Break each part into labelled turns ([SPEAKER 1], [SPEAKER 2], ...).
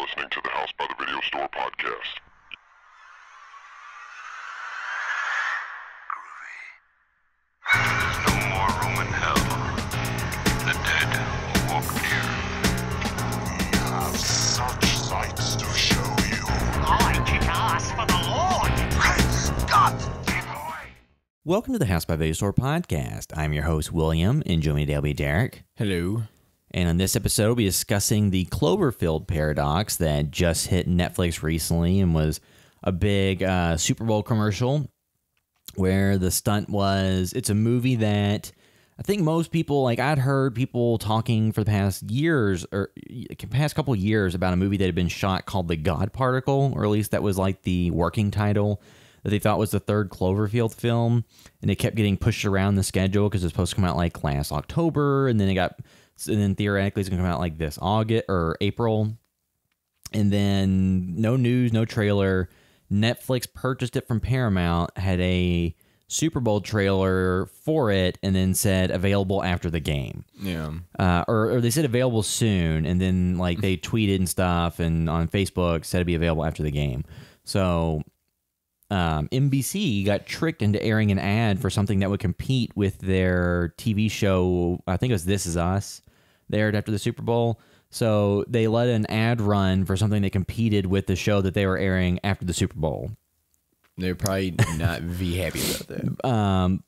[SPEAKER 1] listening to the House by the Video Store podcast.
[SPEAKER 2] There's no more room in hell. The dead will walk near.
[SPEAKER 1] We have such sights to show you.
[SPEAKER 3] I kick ass for the Lord.
[SPEAKER 1] Praise God! Give away!
[SPEAKER 4] Welcome to the House by Video Store podcast. I'm your host, William, and joining me today will be Derek.
[SPEAKER 5] Hello.
[SPEAKER 4] And on this episode, we'll be discussing the Cloverfield Paradox that just hit Netflix recently and was a big Super Bowl commercial where the stunt was, it's a movie that I think most people, like I'd heard people talking for the past years or past couple of years about a movie that had been shot called The God Particle, or at least that was like the working title that they thought was the third Cloverfield film. And it kept getting pushed around the schedule because it was supposed to come out like last October, and then then theoretically it's going to come out like this August or April. And then no news, no trailer. Netflix purchased it from Paramount, had a Super Bowl trailer for it, and then said available after the game.
[SPEAKER 5] Yeah.
[SPEAKER 4] Or they said available soon, and then like they tweeted and stuff, and on Facebook said it'd be available after the game. So NBC got tricked into airing an ad for something that would compete with their TV show. I think it was This Is Us. They aired after the Super Bowl. So they let an ad run for something that competed with the show that they were airing after the Super Bowl.
[SPEAKER 5] They're probably not be happy about that.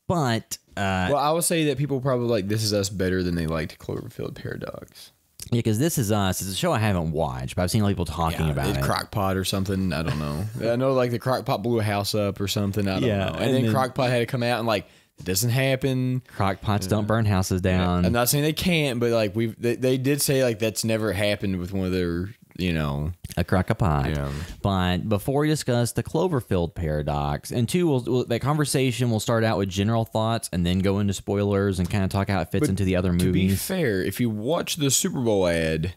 [SPEAKER 4] Well,
[SPEAKER 5] I would say that people probably like This Is Us better than they liked Cloverfield Paradox.
[SPEAKER 4] yeah, because This Is Us is a show I haven't watched, but I've seen a lot of people talking about it.
[SPEAKER 5] Crockpot or something. I don't know. I know like the Crockpot blew a house up or something. I don't know. And then Crockpot had to come out and like, it doesn't happen.
[SPEAKER 4] Crockpots don't burn houses down.
[SPEAKER 5] I'm not saying they can't, but like they did say like that's never happened with one of their,
[SPEAKER 4] A crock-a-pot.
[SPEAKER 5] Yeah.
[SPEAKER 4] But before we discuss the Cloverfield Paradox, and two, that conversation will start out with general thoughts and then go into spoilers and kind of talk how it fits into the other movies.
[SPEAKER 5] To be fair, if you watch the Super Bowl ad,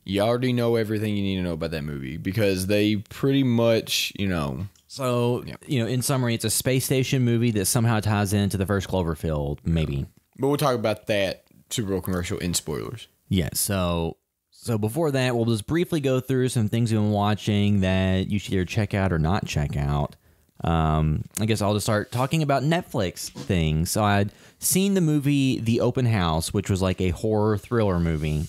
[SPEAKER 5] you already know everything you need to know about that movie because they pretty much,
[SPEAKER 4] So, in summary, it's a space station movie that somehow ties into the first Cloverfield, maybe.
[SPEAKER 5] But we'll talk about that Super Bowl commercial in spoilers.
[SPEAKER 4] Yeah, so before that, we'll just briefly go through some things we've been watching that you should either check out or not check out. I guess I'll just start talking about Netflix things. So I'd seen the movie The Open House, which was like a horror thriller movie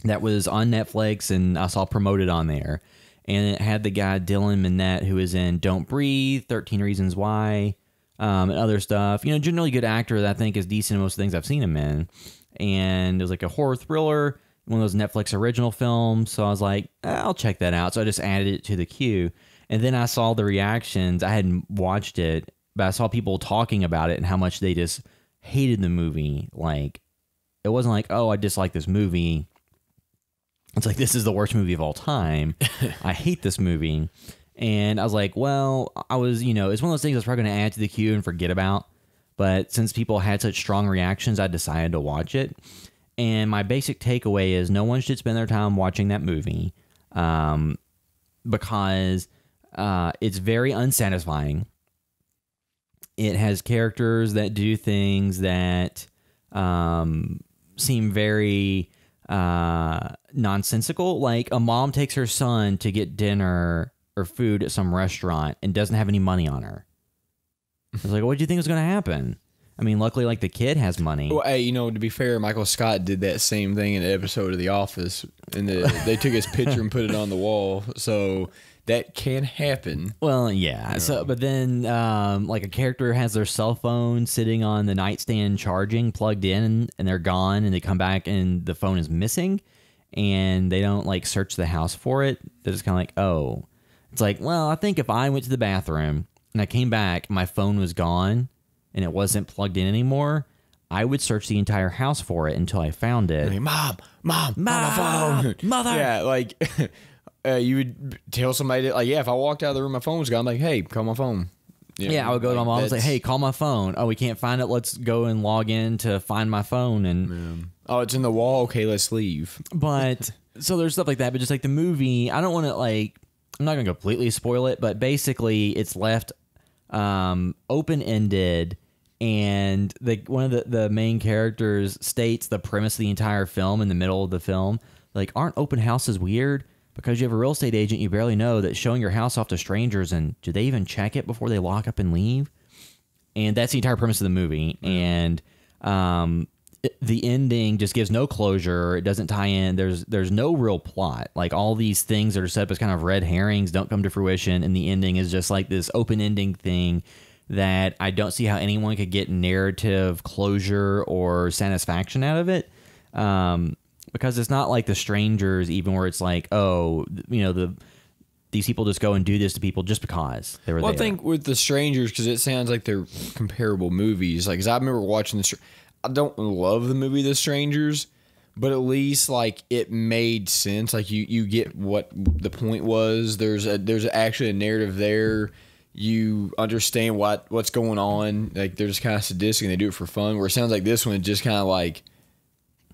[SPEAKER 4] that was on Netflix, and I saw promoted on there. And it had the guy Dylan Minnette, who is in Don't Breathe, 13 Reasons Why, and other stuff. Generally good actor that I think is decent in most of the things I've seen him in. And it was like a horror thriller, one of those Netflix original films. So I was like, I'll check that out. So I just added it to the queue. And then I saw the reactions. I hadn't watched it, but I saw people talking about it and how much they just hated the movie. Like, it wasn't like, oh, I dislike this movie. It's like, this is the worst movie of all time. I hate this movie. And I was like, well, it's one of those things I was probably going to add to the queue and forget about. But since people had such strong reactions, I decided to watch it. And my basic takeaway is no one should spend their time watching that movie because it's very unsatisfying. It has characters that do things that seem very nonsensical. Like a mom takes her son to get dinner or food at some restaurant and doesn't have any money on her. I was like, what do you think was going to happen? I mean, luckily, like the kid has money.
[SPEAKER 5] Well, hey, to be fair, Michael Scott did that same thing in an episode of The Office, and they took his picture and put it on the wall. So that can happen.
[SPEAKER 4] Well, yeah. So, but then, like a character has their cell phone sitting on the nightstand charging, plugged in, and they're gone, and they come back and the phone is missing, and they don't like search the house for it. They're just kind of like, oh, it's like, well, I think if I went to the bathroom and I came back, my phone was gone and it wasn't plugged in anymore, I would search the entire house for it until I found it.
[SPEAKER 5] Like, Mom, my phone.
[SPEAKER 4] Mother.
[SPEAKER 5] Yeah, like you would tell somebody that, like, yeah, if I walked out of the room, my phone was gone. I'm like, hey, call my phone.
[SPEAKER 4] Yeah, I would go to my mom and say, hey, call my phone. Oh, we can't find it. Let's go and log in to find my phone. And
[SPEAKER 5] oh, it's in the wall. Okay, let's leave.
[SPEAKER 4] But so there's stuff like that. But just like the movie, I don't want to I'm not going to completely spoil it, but basically it's left open-ended. And one of the main characters states the premise of the entire film in the middle of the film. Like, aren't open houses weird? because you have a real estate agent, you barely know that showing your house off to strangers, and do they even check it before they lock up and leave? And that's the entire premise of the movie. And the ending just gives no closure. It doesn't tie in. There's no real plot. Like, all these things that are set up as kind of red herrings don't come to fruition, and the ending is just like this open ending thing that I don't see how anyone could get narrative closure or satisfaction out of it. Because it's not like The Strangers, even, where it's like, oh, these people just go and do this to people just because they were there.
[SPEAKER 5] I think with The Strangers, because it sounds like they're comparable movies. Like, 'cause I remember watching I don't love the movie The Strangers, but at least like it made sense. Like you get what the point was. There's actually a narrative there. You understand what's going on. Like, they're just kind of sadistic and they do it for fun. Where it sounds like this one is just kind of like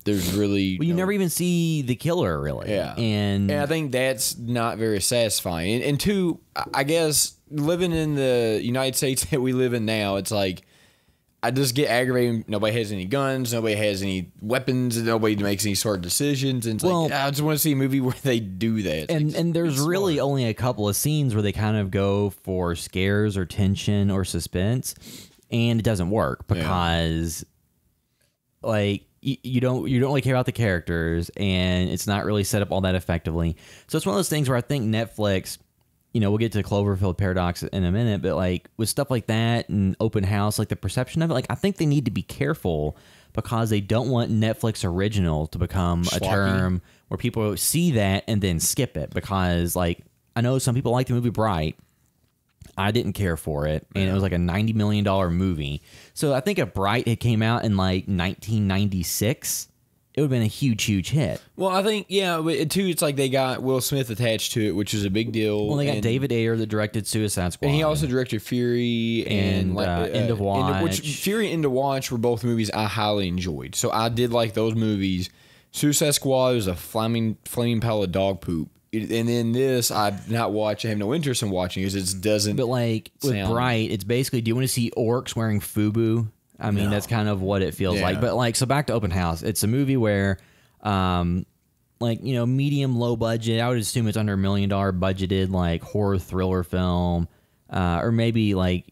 [SPEAKER 5] there's really
[SPEAKER 4] you never even see the killer, really.
[SPEAKER 5] Yeah,
[SPEAKER 4] and
[SPEAKER 5] I think that's not very satisfying. And two, I guess living in the United States that we live in now, it's like, I just get aggravated. Nobody has any guns. Nobody has any weapons. Nobody makes any sort of decisions. And it's like, I just want to see a movie where they do that.
[SPEAKER 4] And there's really only a couple of scenes where they kind of go for scares or tension or suspense, and it doesn't work because, like, you don't really care about the characters, and it's not really set up all that effectively. So it's one of those things where I think Netflix, we'll get to Cloverfield Paradox in a minute, but like with stuff like that and Open House, like the perception of it, like I think they need to be careful because they don't want Netflix original to become a term where people see that and then skip it. Because like I know some people like the movie Bright. I didn't care for it, and it was like a $90 million movie. So I think if Bright had came out in like 1996, it would have been a huge hit.
[SPEAKER 5] Well, I think, but too, it's like they got Will Smith attached to it, which is a big deal.
[SPEAKER 4] Well, they got David Ayer that directed Suicide Squad.
[SPEAKER 5] And he also directed Fury and
[SPEAKER 4] End of Watch.
[SPEAKER 5] Fury and End of Watch were both movies I highly enjoyed. So I did like those movies. Suicide Squad was a flaming pile of dog poop. And then this, I've not watched. I have no interest in watching because it doesn't.
[SPEAKER 4] Like with Bright, it's basically, do you want to see orcs wearing FUBU? I mean, that's kind of what it feels like. But like, so back to Open House. It's a movie where, medium low budget. I would assume it's under $1 million budgeted, like horror thriller film, or maybe like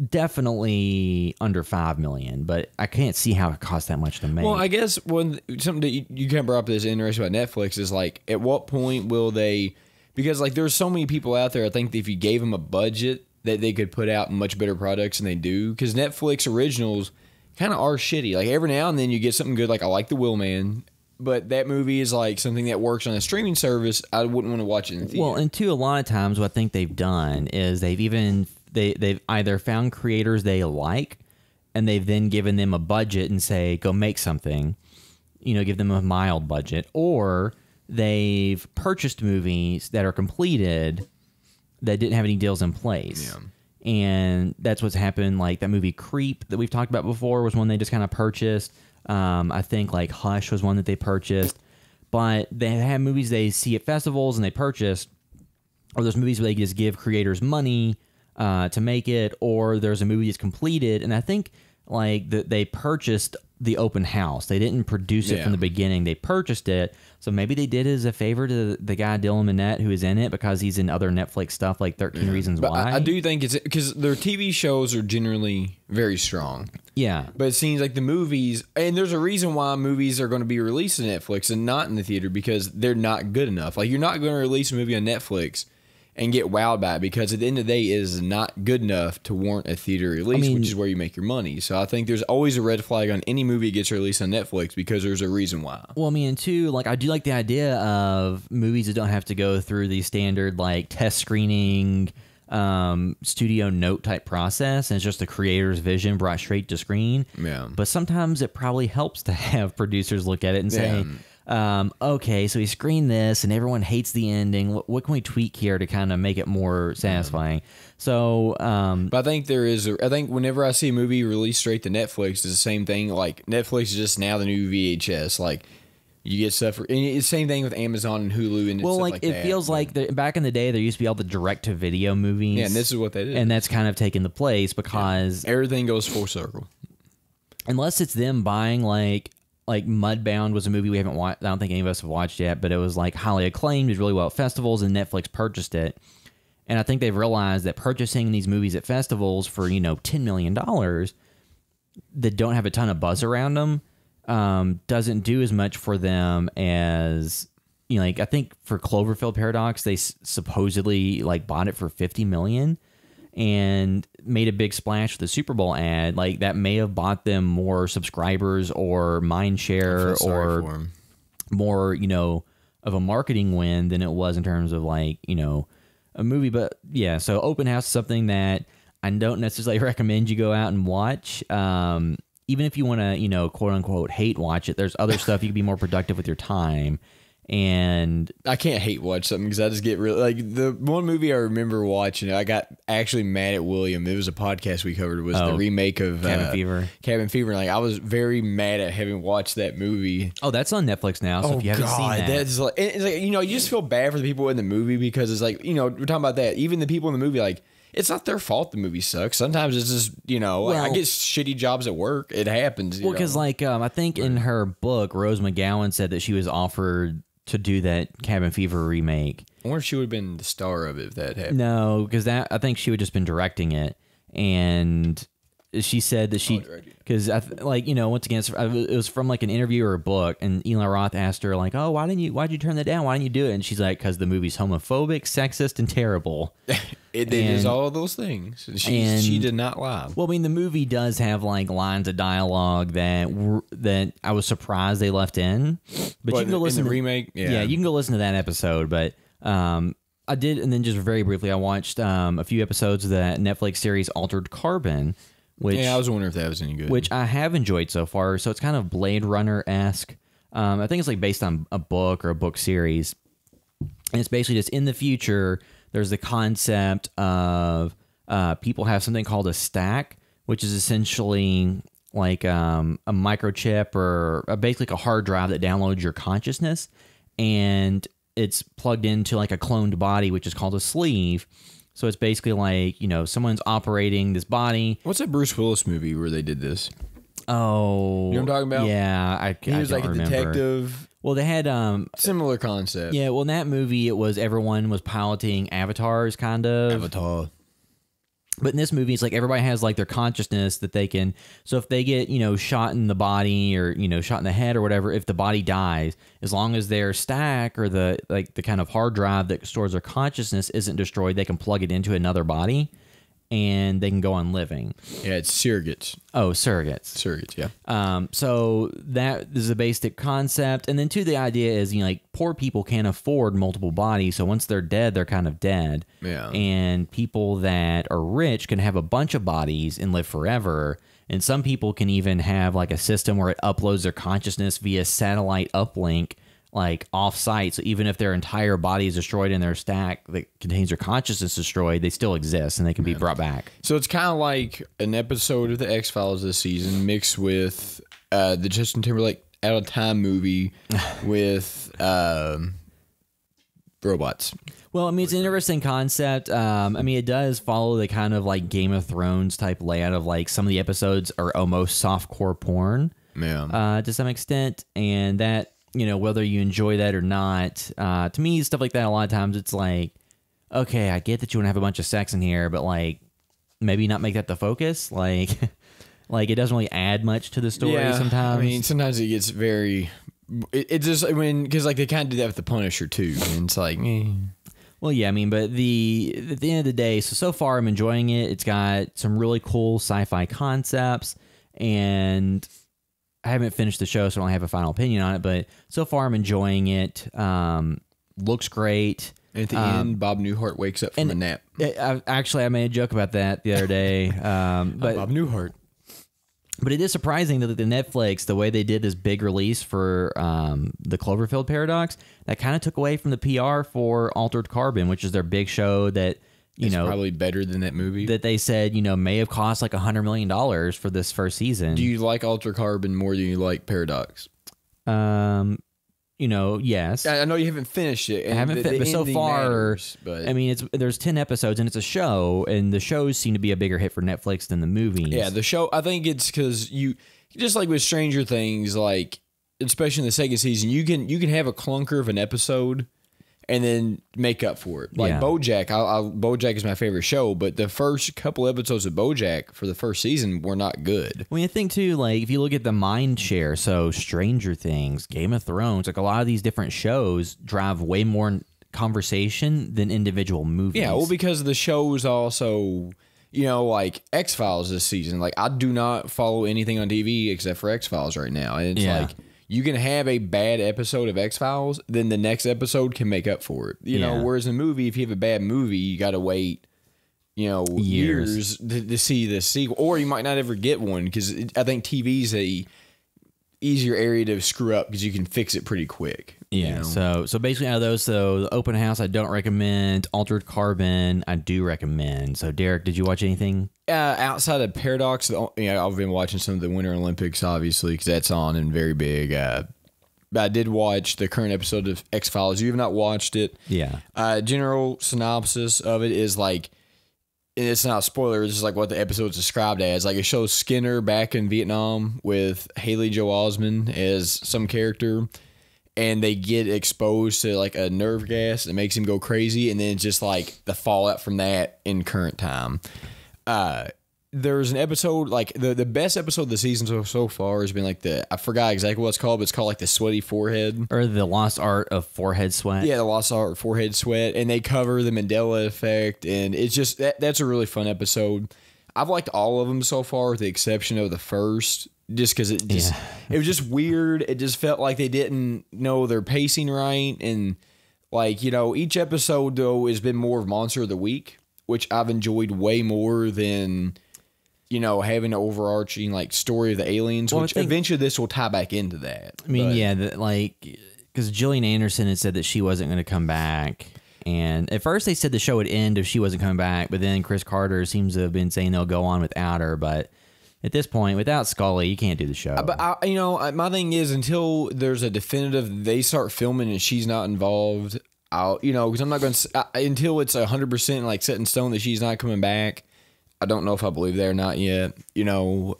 [SPEAKER 4] definitely under $5 million. But I can't see how it costs that much to make.
[SPEAKER 5] Well, I guess something that you kind of brought up that's interesting about Netflix is like, at what point will they? Because like, there's so many people out there. I think that if you gave them a budget, that they could put out much better products than they do. Because Netflix originals kind of are shitty. Like, every now and then you get something good. Like, I like The Wheelman, but that movie is like something that works on a streaming service. I wouldn't want to watch it in the theater.
[SPEAKER 4] Well, and two, a lot of times what I think they've done is they've either found creators they like, and they've then given them a budget and say, go make something, give them a mild budget, or they've purchased movies that are completed that didn't have any deals in place. Yeah. And that's what's happened. Like that movie Creep that we've talked about before was one they just kind of purchased. I think like Hush was one that they purchased. But they have movies they see at festivals and they purchase, or there's movies where they just give creators money to make it, or there's a movie that's completed. And I think like they purchased the Open House. They didn't produce it from the beginning. They purchased it. So maybe they did it as a favor to the guy Dylan Minnette who is in it because he's in other Netflix stuff like 13 Reasons Why.
[SPEAKER 5] I do think it's because their TV shows are generally very strong.
[SPEAKER 4] Yeah.
[SPEAKER 5] But it seems like the movies, and there's a reason why movies are going to be released on Netflix and not in the theater, because they're not good enough. Like, you're not going to release a movie on Netflix and get wowed by it, because at the end of the day, it is not good enough to warrant a theater release, which is where you make your money. So I think there's always a red flag on any movie that gets released on Netflix because there's a reason why.
[SPEAKER 4] Well, I mean, too, like I do like the idea of movies that don't have to go through the standard like test screening, studio note type process, and it's just the creator's vision brought straight to screen.
[SPEAKER 5] Yeah.
[SPEAKER 4] But sometimes it probably helps to have producers look at it and say, okay, so we screened this and everyone hates the ending. What can we tweak here to kind of make it more satisfying? So,
[SPEAKER 5] but I think I think whenever I see a movie released straight to Netflix, it's the same thing. Like, Netflix is just now the new VHS. Like, you get stuff, and it's the same thing with Amazon and Hulu and stuff like that.
[SPEAKER 4] It feels like back in the day there used to be all the direct-to-video movies.
[SPEAKER 5] Yeah, and this is what they did.
[SPEAKER 4] And that's kind of taken the place because
[SPEAKER 5] everything goes full circle.
[SPEAKER 4] Unless it's them buying like like Mudbound was a movie we haven't watched. I don't think any of us have watched yet, but it was like highly acclaimed, did really well at festivals, and Netflix purchased it. And I think they've realized that purchasing these movies at festivals for, $10 million that don't have a ton of buzz around them doesn't do as much for them as, like I think for Cloverfield Paradox, they supposedly like bought it for $50 million and made a big splash with the Super Bowl ad. Like that may have bought them more subscribers or mind share or more, of a marketing win than it was in terms of like, a movie. But yeah, so Open House is something that I don't necessarily recommend you go out and watch. Even if you want to, quote unquote, hate watch it, there's other stuff you can be more productive with your time. And
[SPEAKER 5] I can't hate watch something because I just get really like the one movie I remember watching. I got actually mad at William. It was a podcast we covered. Was the remake of
[SPEAKER 4] Cabin Fever.
[SPEAKER 5] Cabin Fever. Like I was very mad at having watched that movie.
[SPEAKER 4] Oh, that's on Netflix now. So if you haven't seen that,
[SPEAKER 5] that's like it's like you just feel bad for the people in the movie because it's like we're talking about that. Even the people in the movie, like it's not their fault the movie sucks. Sometimes it's just I get shitty jobs at work. It happens.
[SPEAKER 4] Well, because like I think in her book, Rose McGowan said that she was offered to do that Cabin Fever remake. I wonder
[SPEAKER 5] if she would have been the star of it if that happened.
[SPEAKER 4] No, because I think she would just been directing it, and she said that she because once again it was from like an interview or a book, and Eli Roth asked her like, oh, why'd you turn that down? Why didn't you do it? And she's like, because the movie's homophobic, sexist, and terrible.
[SPEAKER 5] It is all those things. She did not lie.
[SPEAKER 4] Well, I mean, the movie does have like lines of dialogue that I was surprised they left in. But you can go listen
[SPEAKER 5] to the
[SPEAKER 4] remake.
[SPEAKER 5] Yeah,
[SPEAKER 4] you can go listen to that episode. But I did, and then just very briefly, I watched a few episodes of that Netflix series Altered Carbon. Which,
[SPEAKER 5] I was wondering if that was any good.
[SPEAKER 4] Which I have enjoyed so far. So it's kind of Blade Runner-esque. I think it's like based on a book or a book series. And it's basically just in the future, there's the concept of people have something called a stack, which is essentially like a microchip or basically like a hard drive that downloads your consciousness. And it's plugged into like a cloned body, which is called a sleeve. So it's basically like, someone's operating this body.
[SPEAKER 5] What's that Bruce Willis movie where they did this?
[SPEAKER 4] Oh.
[SPEAKER 5] You know what I'm talking about?
[SPEAKER 4] Yeah.
[SPEAKER 5] He was like a detective.
[SPEAKER 4] Well, they had...
[SPEAKER 5] similar concept.
[SPEAKER 4] Yeah, well, in that movie, it was everyone was piloting avatars, kind of.
[SPEAKER 5] Avatar.
[SPEAKER 4] But in this movie, it's like everybody has like their consciousness that they can. So if they get shot in the body or shot in the head or whatever, if the body dies, as long as their stack or the kind of hard drive that stores their consciousness isn't destroyed, they can plug it into another body, and they can go on living.
[SPEAKER 5] Yeah, it's surrogates.
[SPEAKER 4] Oh, surrogates.
[SPEAKER 5] Surrogates, yeah.
[SPEAKER 4] So that is a basic concept. And then, too, the idea is, poor people can't afford multiple bodies. So once they're dead, they're kind of dead.
[SPEAKER 5] Yeah.
[SPEAKER 4] And people that are rich can have a bunch of bodies and live forever. And some people can even have, like, a system where it uploads their consciousness via satellite uplink, like off-site. So even if their entire body is destroyed and their stack that contains their consciousness destroyed, they still exist and they can be brought back.
[SPEAKER 5] So it's kind of like an episode of the X-Files this season mixed with the Justin Timberlake Out of Time movie with robots.
[SPEAKER 4] Well, I mean, it's an interesting concept. I mean, it does follow the kind of like Game of Thrones type layout of like some of the episodes are almost softcore porn, to some extent, and that, whether you enjoy that or not, to me, stuff like that, a lot of times it's like, okay, I get that you want to have a bunch of sex in here, but like maybe not make that the focus. Like it doesn't really add much to the story sometimes.
[SPEAKER 5] I mean, sometimes it gets very. It just because like they kind of do that with the Punisher too, and it's like.
[SPEAKER 4] Well, yeah, I mean, but at the end of the day, so far I'm enjoying it. It's got some really cool sci-fi concepts, and I haven't finished the show, so I don't have a final opinion on it, but so far I'm enjoying it. Looks great.
[SPEAKER 5] And at the end, Bob Newhart wakes up from a nap.
[SPEAKER 4] I made a joke about that the other day. But
[SPEAKER 5] Bob Newhart.
[SPEAKER 4] But it is surprising that the Netflix, the way they did this big release for the Cloverfield Paradox, that kind of took away from the PR for Altered Carbon, which is their big show that,
[SPEAKER 5] it's probably better than that movie.
[SPEAKER 4] That they said, may have cost like $100 million for this first season.
[SPEAKER 5] Do you like Altered Carbon more than you like Paradox?
[SPEAKER 4] Yes.
[SPEAKER 5] I know you haven't finished it.
[SPEAKER 4] I haven't finished, but so far, matters, but I mean, there's 10 episodes and it's a show, and the shows seem to be a bigger hit for Netflix than the movies.
[SPEAKER 5] Yeah, the show. I think it's because you just like with Stranger Things, like especially in the second season, you can have a clunker of an episode and then make up for it. Like BoJack, BoJack is my favorite show, but the first couple episodes of BoJack for the first season were not good.
[SPEAKER 4] Well, you think too, like if you look at the mind share, so Stranger Things, Game of Thrones, like a lot of these different shows drive way more conversation than individual movies.
[SPEAKER 5] Yeah, well, because the shows also, you know, like X-Files this season. Like I do not follow anything on TV except for X-Files right now, and it's like, you can have a bad episode of X-Files, then the next episode can make up for it. You know, whereas in a movie, if you have a bad movie, you got to wait, you know, years to see the sequel. Or you might not ever get one, because I think TV's a easier area to screw up because you can fix it pretty quick.
[SPEAKER 4] Yeah,
[SPEAKER 5] you know?
[SPEAKER 4] so basically out of those, so the Open House I don't recommend, Altered Carbon I do recommend. So Derek, did you watch anything?
[SPEAKER 5] Outside of Paradox, I've been watching some of the Winter Olympics, obviously, because that's on and very big. I did watch the current episode of X-Files. You have not watched it.
[SPEAKER 4] Yeah.
[SPEAKER 5] General synopsis of it is like, and it's not a spoiler, it's just like what the episode's described as. Like it shows Skinner back in Vietnam with Haley Joel Osment as some character, and they get exposed to like a nerve gas that makes him go crazy, and then it's just like the fallout from that in current time. There's an episode, like the best episode of the season so far has been like I forgot exactly what it's called, but it's called like the Sweaty Forehead.
[SPEAKER 4] Or the Lost Art of Forehead Sweat.
[SPEAKER 5] Yeah, the Lost Art of Forehead Sweat. And they cover the Mandela effect. And it's just, that's a really fun episode. I've liked all of them so far with the exception of the first, just because it was just weird. It just felt like they didn't know their pacing right. And like, you know, each episode though has been more of Monster of the Week, which I've enjoyed way more than, you know, having an overarching like story of the aliens, which eventually this will tie back into that.
[SPEAKER 4] I mean, because Gillian Anderson had said that she wasn't going to come back. And at first they said the show would end if she wasn't coming back, but then Chris Carter seems to have been saying they'll go on without her. But at this point, without Scully, you can't do the show.
[SPEAKER 5] But you know, my thing is until there's a definitive, they start filming and she's not involved. You know, because I'm not going to until it's 100% like set in stone that she's not coming back. I don't know if I believe that or not yet. You know,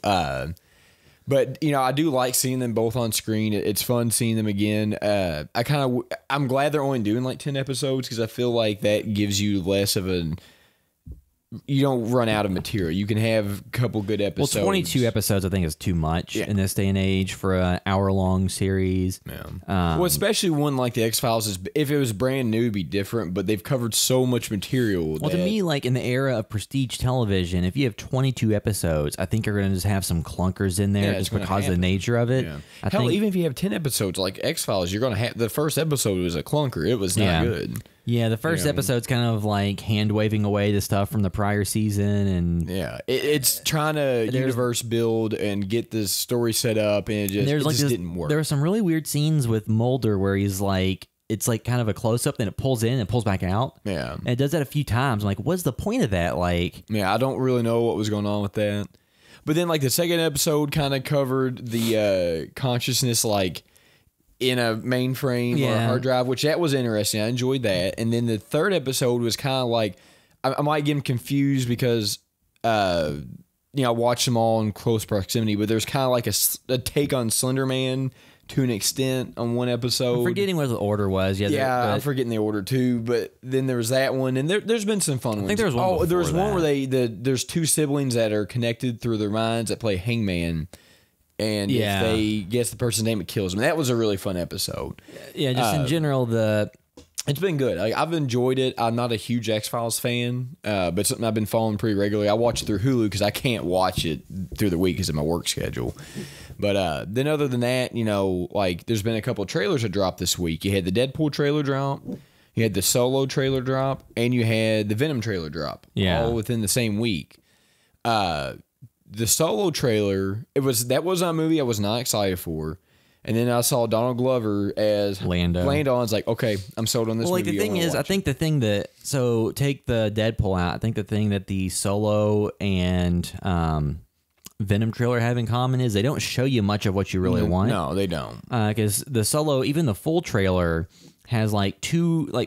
[SPEAKER 5] but you know, I do like seeing them both on screen. It's fun seeing them again. I'm glad they're only doing like 10 episodes because I feel like that gives you less of you don't run out of material. You can have a couple good episodes.
[SPEAKER 4] Well, 22 episodes I think is too much in this day and age for an hour-long series.
[SPEAKER 5] Yeah. Well, especially one like the X-Files, if it was brand new, it'd be different, but they've covered so much material.
[SPEAKER 4] Well, to me, like in the era of prestige television, if you have 22 episodes, I think you're going to just have some clunkers in there just because of the nature of it.
[SPEAKER 5] Yeah.
[SPEAKER 4] I
[SPEAKER 5] Hell,
[SPEAKER 4] think,
[SPEAKER 5] even if you have 10 episodes like X-Files, you're going to have the first episode was a clunker. It was not good.
[SPEAKER 4] Yeah, the first episode's kind of like hand waving away the stuff from the prior season, and
[SPEAKER 5] it's trying to universe build and get this story set up, and it just didn't work.
[SPEAKER 4] There were some really weird scenes with Mulder where he's like, it's like kind of a close up, then it pulls in and pulls back out.
[SPEAKER 5] Yeah,
[SPEAKER 4] and it does that a few times. I'm like, what's the point of that? Like,
[SPEAKER 5] yeah, I don't really know what was going on with that. But then, like the second episode, kind of covered the consciousness, like, in a mainframe or a hard drive, which that was interesting. I enjoyed that. And then the third episode was kind of like, I might get them confused because, you know, I watched them all in close proximity, but there's kind of like a take on Slender Man to an extent on one episode.
[SPEAKER 4] I'm forgetting what the order was.
[SPEAKER 5] I'm forgetting the order too, but then there was that one, and there's been some fun ones.
[SPEAKER 4] I think there was one
[SPEAKER 5] there was one where there's two siblings that are connected through their minds that play hangman. And if they guess the person's name, it kills them. That was a really fun episode.
[SPEAKER 4] Yeah, just in general,
[SPEAKER 5] it's been good. I've enjoyed it. I'm not a huge X-Files fan, but it's something I've been following pretty regularly. I watch it through Hulu because I can't watch it through the week because of my work schedule. But then other than that, you know, like there's been a couple of trailers that dropped this week. You had the Deadpool trailer drop, you had the Solo trailer drop, and you had the Venom trailer drop.
[SPEAKER 4] Yeah.
[SPEAKER 5] All within the same week. The Solo trailer, that was a movie I was not excited for. And then I saw Donald Glover as
[SPEAKER 4] Lando.
[SPEAKER 5] And I was like, okay, I'm sold on this movie.
[SPEAKER 4] Well, like the thing is, I think the thing that, so take the Deadpool out, I think the thing that the Solo and Venom trailer have in common is they don't show you much of what you really want.
[SPEAKER 5] No, they don't.
[SPEAKER 4] Because the Solo, even the full trailer, has like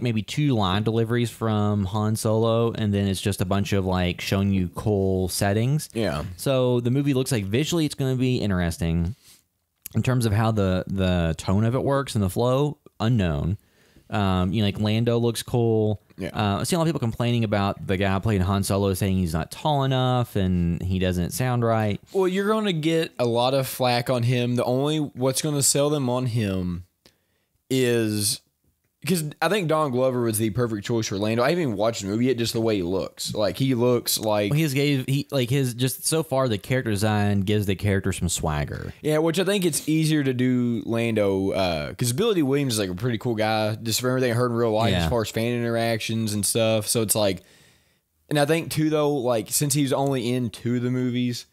[SPEAKER 4] maybe two line deliveries from Han Solo, and then it's just a bunch of like showing you cool settings.
[SPEAKER 5] Yeah.
[SPEAKER 4] So the movie looks like visually it's going to be interesting. In terms of how the tone of it works and the flow, unknown. Like Lando looks cool.
[SPEAKER 5] Yeah.
[SPEAKER 4] I see a lot of people complaining about the guy playing Han Solo saying he's not tall enough and he doesn't sound right.
[SPEAKER 5] Well, you're going to get a lot of flack on him. What's going to sell them on him is because I think Don Glover was the perfect choice for Lando. I haven't even watched the movie yet, just the way he looks. Like he looks like
[SPEAKER 4] His just so far the character design gives the character some swagger.
[SPEAKER 5] Yeah, which I think it's easier to do Lando because Billy D. Williams is like a pretty cool guy, just from everything I heard in real life as far as fan interactions and stuff. So it's like, and I think too though, like since he's only in 2 of the movies,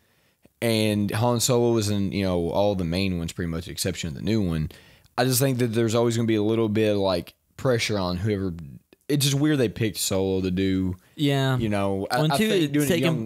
[SPEAKER 5] and Han Solo was in all the main ones pretty much, exception of the new one. I just think that there's always going to be a little bit of like pressure on whoever. It's just weird they picked Solo to do.
[SPEAKER 4] Yeah,
[SPEAKER 5] I think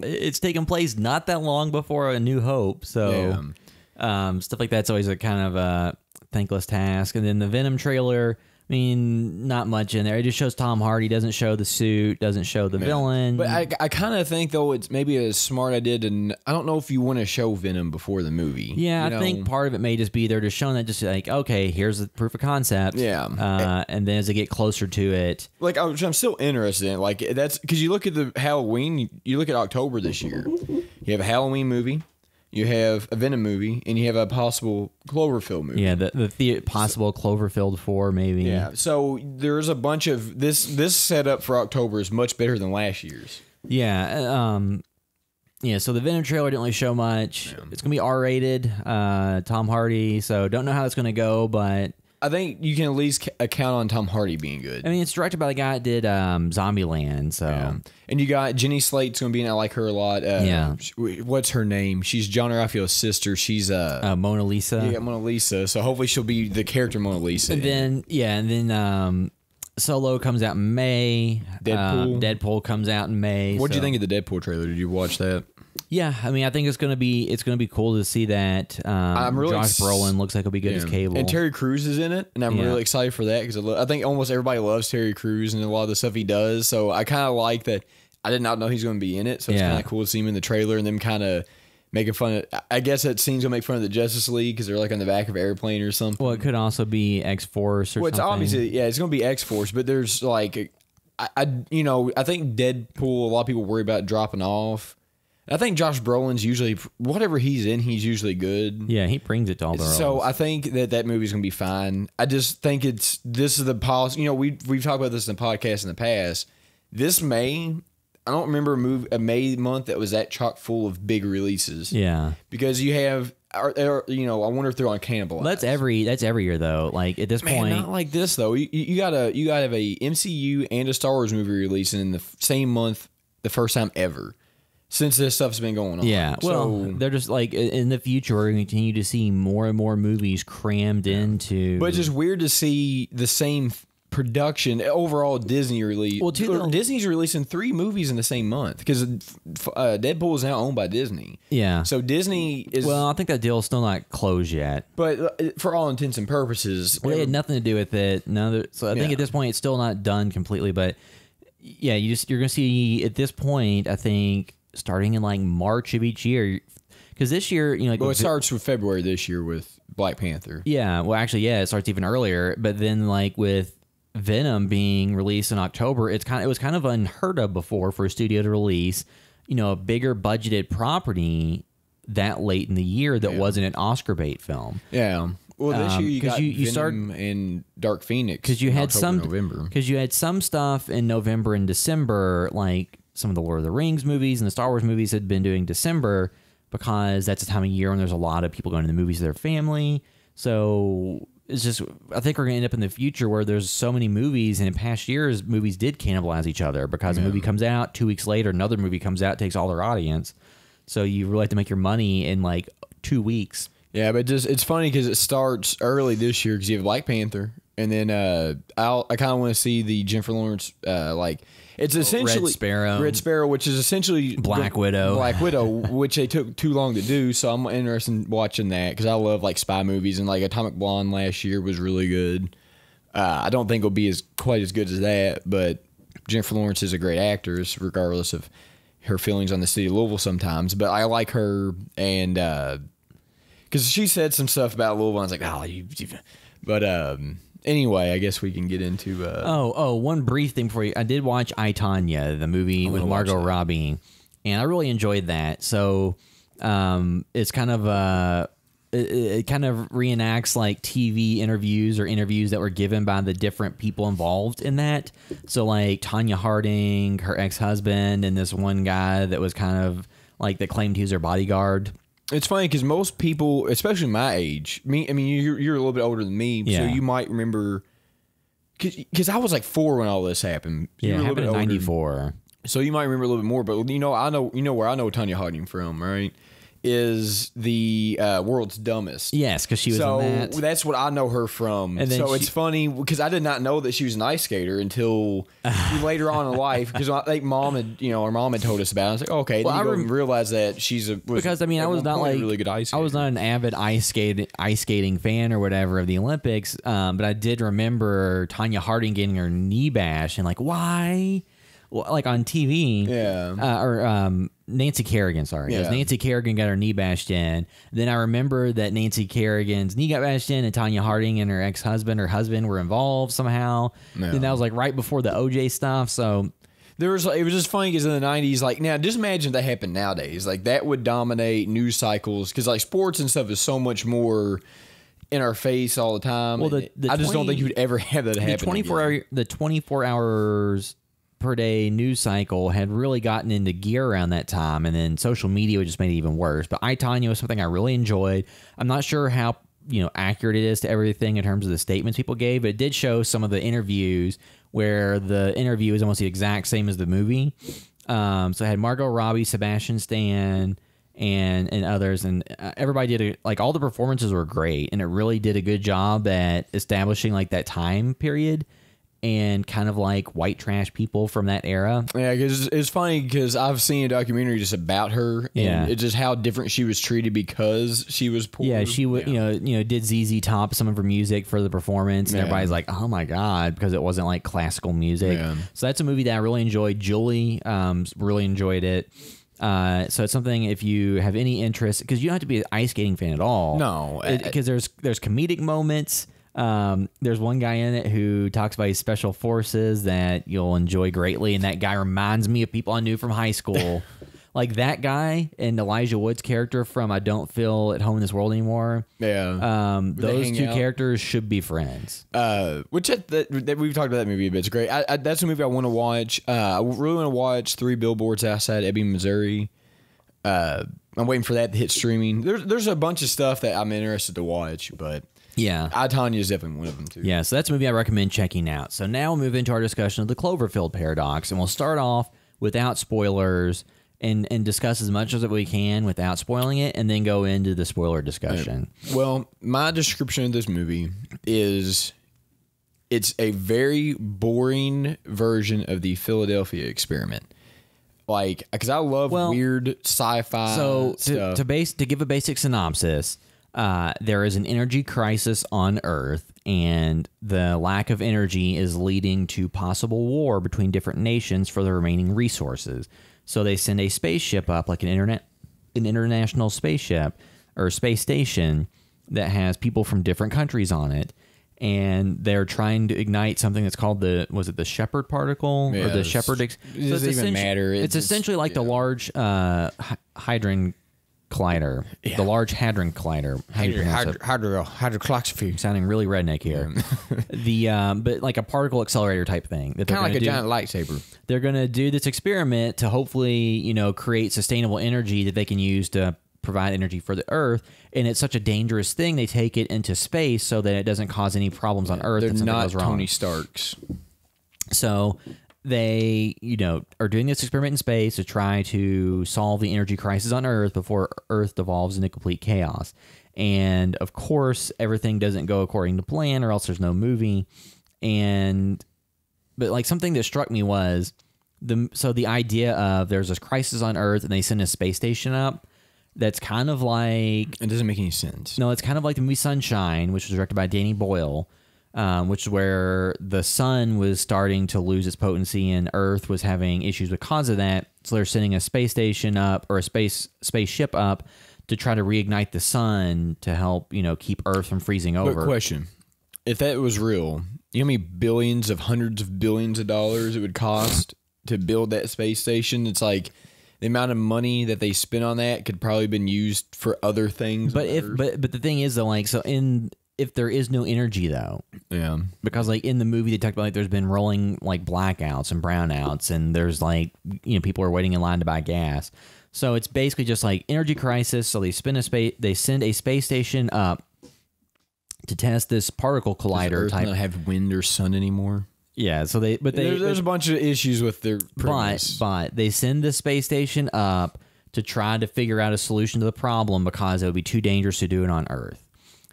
[SPEAKER 4] it's taken place not that long before A New Hope, so stuff like that's always a kind of a thankless task. And then the Venom trailer, I mean, not much in there. It just shows Tom Hardy, doesn't show the suit, doesn't show the villain.
[SPEAKER 5] But I kind of think though it's maybe a smart idea to. I don't know if you want to show Venom before the movie.
[SPEAKER 4] Yeah, I think part of it may just be they're just showing that, just like, okay, here's the proof of concept.
[SPEAKER 5] Yeah,
[SPEAKER 4] and then as they get closer to it,
[SPEAKER 5] like I'm still interested in, like that's because you look at the Halloween, you look at October this year, you have a Halloween movie. You have a Venom movie, and you have a possible Cloverfield movie.
[SPEAKER 4] Yeah, the possible Cloverfield 4, maybe.
[SPEAKER 5] Yeah, so there's a bunch of this setup for October is much better than last year's.
[SPEAKER 4] Yeah, so the Venom trailer didn't really show much. Yeah. It's gonna be R-rated, Tom Hardy. So don't know how it's gonna go, but
[SPEAKER 5] I think you can at least count on Tom Hardy being good.
[SPEAKER 4] I mean, it's directed by the guy that did Zombieland, so.
[SPEAKER 5] Yeah. And you got Jenny Slate's going to be in it. I like her a lot. What's her name? She's John Ralphio's sister. She's
[SPEAKER 4] Mona Lisa.
[SPEAKER 5] Yeah, Mona Lisa. So hopefully she'll be the character Mona Lisa.
[SPEAKER 4] And then Solo comes out in May. Deadpool comes out in May.
[SPEAKER 5] What did you think of the Deadpool trailer? Did you watch that?
[SPEAKER 4] Yeah, I mean, I think it's gonna be cool to see that. I'm really Josh Brolin looks like he'll be good as Cable,
[SPEAKER 5] and Terry Crews is in it, and I'm really excited for that because I think almost everybody loves Terry Crews and a lot of the stuff he does. So I kind of like that. I did not know he's going to be in it, so it's kind of cool to see him in the trailer and them kind of making fun of. I guess that scene's gonna make fun of the Justice League because they're like on the back of an airplane or something.
[SPEAKER 4] Well, it could also be X Force or something.
[SPEAKER 5] It's obviously it's gonna be X Force, but there's like I think Deadpool. A lot of people worry about dropping off. I think Josh Brolin's usually whatever he's in, he's usually good.
[SPEAKER 4] Yeah, he brings it to all the roles.
[SPEAKER 5] So I think that movie's gonna be fine. I just think this is the policy. We've talked about this in the podcast in the past. This May. I don't remember a May month that was that chock full of big releases.
[SPEAKER 4] Yeah,
[SPEAKER 5] because you have, I wonder if they're on cannibalized.
[SPEAKER 4] Well, that's every year though. Like at this point,
[SPEAKER 5] not like this though. You gotta have a MCU and a Star Wars movie releasing in the same month, the first time ever since this stuff's been going on.
[SPEAKER 4] Yeah, well, they're just like in the future we're going to continue to see more and more movies crammed into.
[SPEAKER 5] But it's just weird to see the same production overall Disney release. Well, Disney's releasing 3 movies in the same month because Deadpool is now owned by Disney.
[SPEAKER 4] Yeah,
[SPEAKER 5] so Disney is. Well,
[SPEAKER 4] I think that deal's still not closed yet.
[SPEAKER 5] But for all intents and purposes,
[SPEAKER 4] they had nothing to do with it. So I think at this point it's still not done completely. But yeah, you're going to see at this point. I think starting in like March of each year, because this year it
[SPEAKER 5] starts with February this year with Black Panther.
[SPEAKER 4] Yeah, well, actually, it starts even earlier. But then like with Venom being released in October, it was kind of unheard of before for a studio to release, a bigger budgeted property that late in the year that wasn't an Oscar bait film.
[SPEAKER 5] Yeah. Well, this year you start in Dark Phoenix
[SPEAKER 4] because you had some stuff in November and December, like some of the Lord of the Rings movies and the Star Wars movies had been doing December because that's the time of year when there's a lot of people going to the movies with their family. So it's just, I think we're going to end up in the future where there's so many movies, and in past years, movies did cannibalize each other because a movie comes out, 2 weeks later, another movie comes out, takes all their audience. So you really have to make your money in like 2 weeks.
[SPEAKER 5] Yeah, but it's funny because it starts early this year because you have Black Panther, and then I kind of want to see the Jennifer Lawrence it's essentially Red Sparrow, which is essentially
[SPEAKER 4] Black Widow,
[SPEAKER 5] which they took too long to do. So I'm interested in watching that because I love like spy movies, and like Atomic Blonde last year was really good. I don't think it'll be quite as good as that, but Jennifer Lawrence is a great actress, regardless of her feelings on the city of Louisville sometimes. But I like her, and because she said some stuff about Louisville. I was like, oh, but anyway, I guess we can get into.
[SPEAKER 4] One brief thing for you. I did watch I, Tonya, the movie with Margot Robbie, and I really enjoyed that. So it's kind of it kind of reenacts like TV interviews or interviews that were given by the different people involved in that. So like Tanya Harding, her ex-husband, and this one guy that was kind of like that claimed he was her bodyguard.
[SPEAKER 5] It's funny because most people, especially my age, I mean, you're a little bit older than me, so you might remember. Because I was like 4 when all this happened.
[SPEAKER 4] Yeah, it happened in '94.
[SPEAKER 5] So you might remember a little bit more, but I know where I know Tanya Harding from, right? Is the World's Dumbest.
[SPEAKER 4] Yes, because she was in that.
[SPEAKER 5] That's what I know her from. And so it's funny because I did not know that she was an ice skater until later on in life. Because I think our mom had told us about it. I was like, okay. Well, then you realize that she's I was not like really good ice skater.
[SPEAKER 4] I was not an avid ice skating fan or whatever of the Olympics, but I did remember Tanya Harding getting her knee bashed and like why. Like on TV, or Nancy Kerrigan, sorry. Yeah. Nancy Kerrigan got her knee bashed in. Then I remember that Nancy Kerrigan's knee got bashed in and Tanya Harding and her husband were involved somehow. Yeah. Then that was like right before the OJ stuff. So
[SPEAKER 5] it was just funny because in the 90s, like now, just imagine that happened nowadays. Like that would dominate news cycles because like sports and stuff is so much more in our face all the time. Well, I just don't think you would ever have that happen.
[SPEAKER 4] The 24 hours per day news cycle had really gotten into gear around that time, and then social media just made it even worse. But I, Tonya was something I really enjoyed. I'm not sure how accurate it is to everything in terms of the statements people gave, but it did show some of the interviews where the interview is almost the exact same as the movie. So it had Margot Robbie, Sebastian Stan, and others, and everybody did all the performances were great, and it really did a good job at establishing like that time period. And kind of like white trash people from that era.
[SPEAKER 5] Yeah, because it's funny because I've seen a documentary just about her. And it's just how different she was treated because she was poor.
[SPEAKER 4] Yeah, she would, did ZZ Top some of her music for the performance, and everybody's like, "Oh my god," because it wasn't like classical music. Yeah. So that's a movie that I really enjoyed. Julie, really enjoyed it. So it's something if you have any interest, because you don't have to be an ice skating fan at all.
[SPEAKER 5] No,
[SPEAKER 4] because there's comedic moments. There's one guy in it who talks about his special forces that you'll enjoy greatly, and that guy reminds me of people I knew from high school. Like that guy and Elijah Wood's character from I Don't Feel at Home in This World Anymore.
[SPEAKER 5] Yeah.
[SPEAKER 4] Those two characters should be friends.
[SPEAKER 5] Which that we've talked about that movie a bit. It's great. That's a movie I want to watch. I really want to watch 3 Billboards Outside Ebbing, Missouri. I'm waiting for that to hit streaming. There's a bunch of stuff that I'm interested to watch, but
[SPEAKER 4] yeah,
[SPEAKER 5] I, Tonya is definitely one of them too.
[SPEAKER 4] Yeah, so that's a movie I recommend checking out. So now we'll move into our discussion of the Cloverfield Paradox, and we'll start off without spoilers and discuss as much as we can without spoiling it, and then go into the spoiler discussion.
[SPEAKER 5] Well, my description of this movie is it's a very boring version of the Philadelphia Experiment. Like, because I love weird sci-fi.
[SPEAKER 4] So
[SPEAKER 5] stuff.
[SPEAKER 4] to give a basic synopsis. There is an energy crisis on Earth, and the lack of energy is leading to possible war between different nations for the remaining resources. So they send a spaceship up, like an international spaceship or space station that has people from different countries on it, and they're trying to ignite something that's called the Shepard particle or the Shepard?
[SPEAKER 5] It doesn't even matter.
[SPEAKER 4] It's essentially like the Large Hadron Collider, the Large Hadron Collider.
[SPEAKER 5] Hydroxyphy.
[SPEAKER 4] Sounding really redneck here. But like a particle accelerator type thing.
[SPEAKER 5] Kind of like a giant lightsaber.
[SPEAKER 4] They're going to do this experiment to hopefully, create sustainable energy that they can use to provide energy for the Earth. And it's such a dangerous thing, they take it into space so that it doesn't cause any problems on Earth.
[SPEAKER 5] They're not Tony Starks.
[SPEAKER 4] So they, are doing this experiment in space to try to solve the energy crisis on Earth before Earth devolves into complete chaos. And of course, everything doesn't go according to plan, or else there's no movie. But like something that struck me was the idea of there's this crisis on Earth and they send a space station up. That's kind of like...
[SPEAKER 5] It doesn't make any sense.
[SPEAKER 4] No, it's kind of like the movie Sunshine, which was directed by Danny Boyle. Which is where the sun was starting to lose its potency and Earth was having issues because of that. So they're sending a space station up, or a spaceship up, to try to reignite the sun to help, keep Earth from freezing over.
[SPEAKER 5] But question: if that was real, you know how many billions of hundreds of billions of dollars it would cost to build that space station? It's like the amount of money that they spent on that could probably been used for other things.
[SPEAKER 4] But but the thing is though, like, so if there is no energy though,
[SPEAKER 5] yeah,
[SPEAKER 4] because like in the movie they talked about like there's been rolling like blackouts and brownouts, and there's like people are waiting in line to buy gas. So it's basically just like energy crisis. So they send a space station up to test this particle collider
[SPEAKER 5] Does Earth
[SPEAKER 4] type.
[SPEAKER 5] not have wind or sun anymore?
[SPEAKER 4] Yeah, so
[SPEAKER 5] there's a bunch of issues with their premise.
[SPEAKER 4] But they send the space station up to try to figure out a solution to the problem because it would be too dangerous to do it on Earth.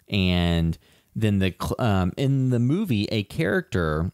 [SPEAKER 4] And then in the movie, a character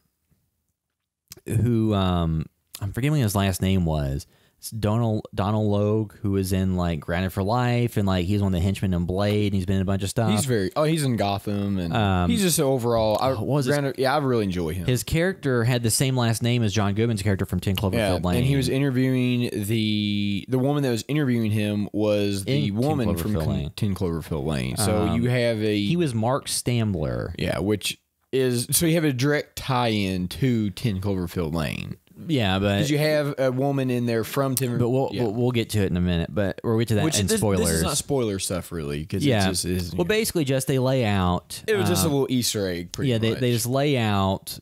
[SPEAKER 4] who I'm forgetting what his last name was. It's Donald Logue, who was in like Grounded for Life, and like he's one of the henchmen in Blade, and he's been in a bunch of stuff.
[SPEAKER 5] He's in Gotham, and he's just overall. I really enjoy him.
[SPEAKER 4] His character had the same last name as John Goodman's character from 10 Cloverfield Lane,
[SPEAKER 5] and he was interviewing the woman that was interviewing him was the woman from 10 Cloverfield Lane. So you have
[SPEAKER 4] he was Mark Stambler,
[SPEAKER 5] which is so you have a direct tie-in to 10 Cloverfield Lane.
[SPEAKER 4] Yeah, but
[SPEAKER 5] because you have a woman in there from Tim.
[SPEAKER 4] But we'll get to it in a minute. But we'll get to that in spoilers.
[SPEAKER 5] This is not spoiler stuff, really. Because
[SPEAKER 4] it
[SPEAKER 5] just is.
[SPEAKER 4] Well, basically, just they lay out.
[SPEAKER 5] It was just a little Easter egg. Pretty much.
[SPEAKER 4] They just lay out.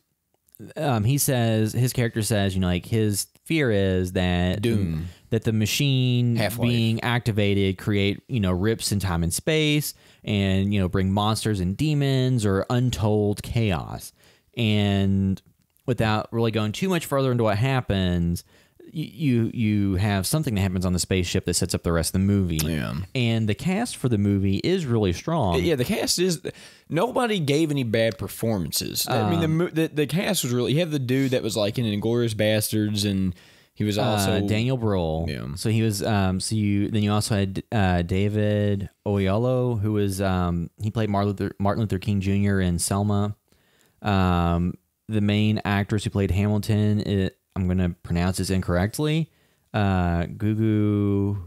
[SPEAKER 4] He says his character says like his fear is that
[SPEAKER 5] Doom,
[SPEAKER 4] that the machine
[SPEAKER 5] Half-Life
[SPEAKER 4] being activated create rips in time and space and bring monsters and demons or untold chaos. And without really going too much further into what happens, you have something that happens on the spaceship that sets up the rest of the movie.
[SPEAKER 5] Yeah.
[SPEAKER 4] And the cast for the movie is really strong.
[SPEAKER 5] Yeah, the cast is... Nobody gave any bad performances. I mean, the cast was really... You have the dude that was like in Inglourious Bastards, and he was also...
[SPEAKER 4] Daniel Bruhl.
[SPEAKER 5] Yeah.
[SPEAKER 4] So he was... then you also had David Oyelowo, who was... he played Martin Luther King Jr. in Selma. The main actress who played Hamilton, I'm going to pronounce this incorrectly, Gugu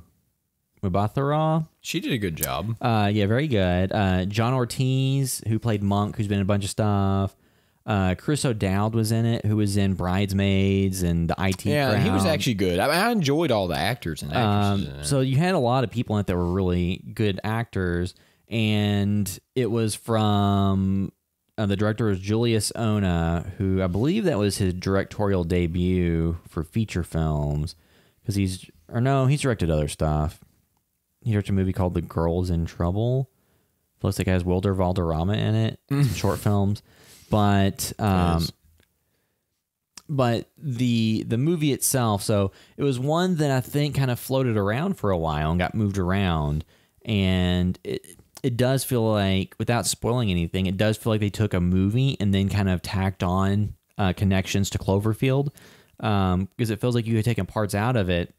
[SPEAKER 4] Mbatha-Raw.
[SPEAKER 5] She did a good job.
[SPEAKER 4] Yeah, very good. John Ortiz, who played Monk, who's been in a bunch of stuff. Chris O'Dowd was in it, who was in Bridesmaids and the IT crowd.
[SPEAKER 5] He was actually good. I enjoyed all the actors and actresses in it.
[SPEAKER 4] So you had a lot of people in it that were really good actors, and it was from... the director was Julius Ona, who I believe that was his directorial debut for feature films, because he's directed other stuff. He directed a movie called The Girls in Trouble. Plus, the guy has Wilder Valderrama in it. Some short films, but the movie itself. So it was one that I think kind of floated around for a while and got moved around, and it does feel like, without spoiling anything, it does feel like they took a movie and then kind of tacked on connections to Cloverfield, because it feels like you had taken parts out of it.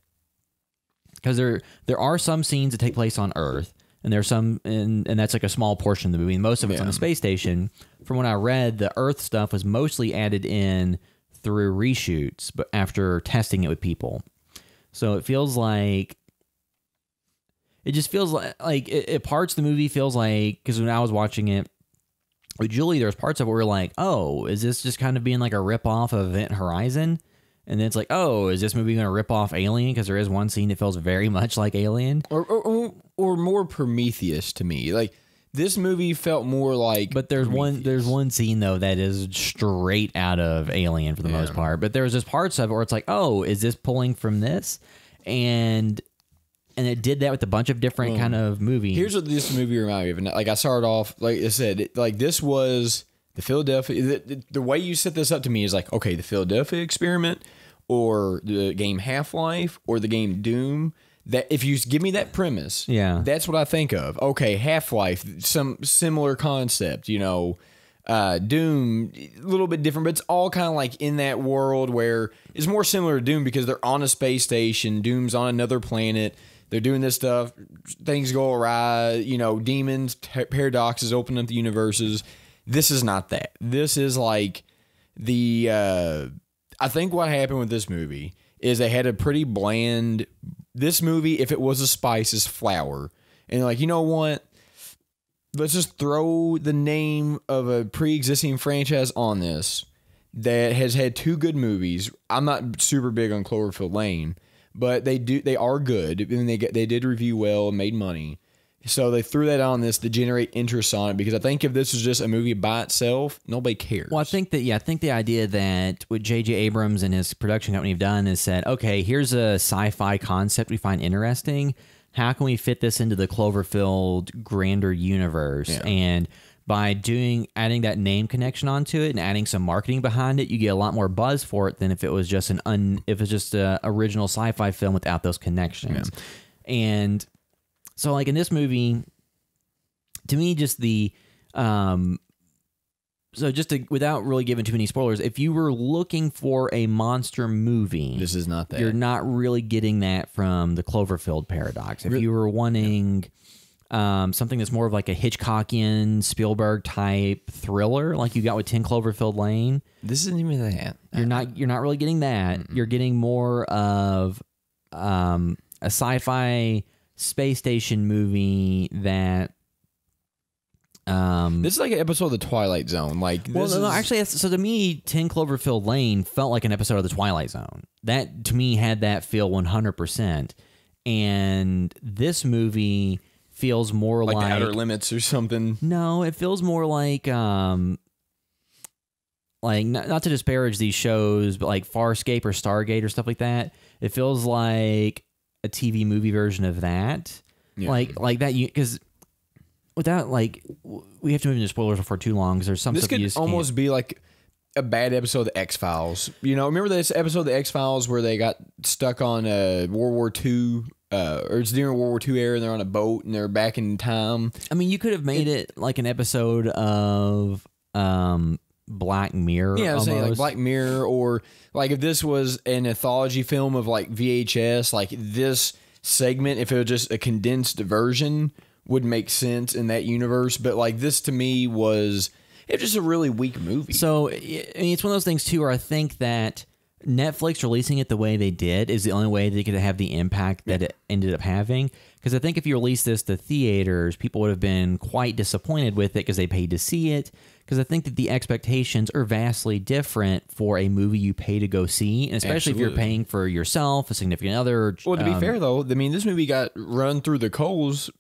[SPEAKER 4] Because there are some scenes that take place on Earth, and there's some, and that's like a small portion of the movie. And most of it's on the space station. From what I read, the Earth stuff was mostly added in through reshoots, but after testing it with people. So it feels like... It just feels like it parts of the movie feels like, because when I was watching it with Julie, there was parts of it where we're like, oh, is this just kind of being like a rip-off of Event Horizon? And then it's like, oh, is this movie going to rip off Alien? Because there is one scene that feels very much like Alien.
[SPEAKER 5] Or more Prometheus to me. Like, this movie felt more like
[SPEAKER 4] But there's one scene, though, that is straight out of Alien for the most part. But there's just parts of it where it's like, oh, is this pulling from this? And it did that with a bunch of different kind of movies.
[SPEAKER 5] Here's what this movie reminded me of. Like, I started off, like I said, this was the Philadelphia... The way you set this up to me is like, okay, the Philadelphia Experiment, or the game Half-Life, or the game Doom. That if you give me that premise, that's what I think of. Okay, Half-Life, some similar concept, Doom, a little bit different, but it's all kind of like in that world where it's more similar to Doom because they're on a space station. Doom's on another planet. They're doing this stuff. Things go awry. Demons, paradoxes, open up the universes. This is not that. This is like I think what happened with this movie is they had a pretty bland... This movie, if it was a spice, is flour. and they're like, you know what? Let's just throw the name of a pre-existing franchise on this that has had 2 good movies. I'm not super big on Cloverfield Lane, but they are good, and they did review well and made money. So they threw that on this to generate interest on it, because I think if this was just a movie by itself, nobody cares.
[SPEAKER 4] Well, I think the idea that what J.J. Abrams and his production company have done is said, okay, here's a sci-fi concept we find interesting. How can we fit this into the Cloverfield grander universe?
[SPEAKER 5] Yeah.
[SPEAKER 4] And by adding that name connection onto it and adding some marketing behind it, you get a lot more buzz for it than if it was just a original sci-fi film without those connections. Yeah. And so, like in this movie, to me, just without really giving too many spoilers, if you were looking for a monster movie,
[SPEAKER 5] this is not that.
[SPEAKER 4] You're not really getting that from the Cloverfield Paradox. If you were wanting something that's more of like a Hitchcockian, Spielberg type thriller, like you got with 10 Cloverfield Lane,
[SPEAKER 5] this isn't even that.
[SPEAKER 4] You're not really getting that. You're getting more of a sci-fi space station movie that
[SPEAKER 5] this is like an episode of the Twilight Zone.
[SPEAKER 4] Actually, so to me, 10 Cloverfield Lane felt like an episode of the Twilight Zone. That to me had that feel 100%. And this movie feels more like
[SPEAKER 5] the Outer Limits or something.
[SPEAKER 4] No, it feels more like not to disparage these shows, but like Farscape or Stargate or stuff like that. It feels like a TV movie version of that, like that. Because without we have to move into spoilers before too long, because there's some
[SPEAKER 5] this
[SPEAKER 4] stuff
[SPEAKER 5] could almost be like a bad episode of the X-Files. You know, remember this episode of the X-Files where they got stuck on World War II, or it's during World War II era, and they're on a boat and they're back in time.
[SPEAKER 4] I mean, you could have made it like an episode of Black Mirror.
[SPEAKER 5] Yeah, I was saying like Black Mirror, or like if this was an anthology film of like VHS, like this segment, if it was just a condensed version, would make sense in that universe. But like this to me was just a really weak movie.
[SPEAKER 4] So I mean, it's one of those things too, where I think that Netflix releasing it the way they did is the only way they could have the impact that it ended up having. Because I think if you released this to theaters, people would have been quite disappointed with it because they paid to see it. Because I think that the expectations are vastly different for a movie you pay to go see, and especially if you're paying for yourself, a significant other.
[SPEAKER 5] Well, to be fair though, I mean, this movie got run through the coals.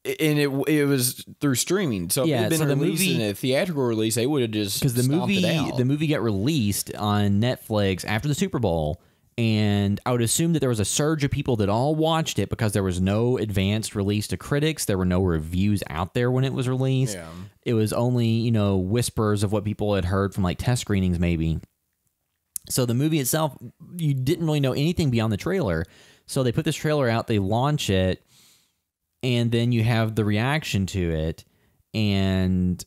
[SPEAKER 5] And it was through streaming, so if it had been released in a theatrical release, they would have just
[SPEAKER 4] because the movie got released on Netflix after the Super Bowl, and I would assume that there was a surge of people that all watched it because there was no advanced release to critics, there were no reviews out there when it was released. Yeah. It was only whispers of what people had heard from like test screenings maybe. So the movie itself, you didn't really know anything beyond the trailer. So they put this trailer out, they launch it. And then you have the reaction to it. And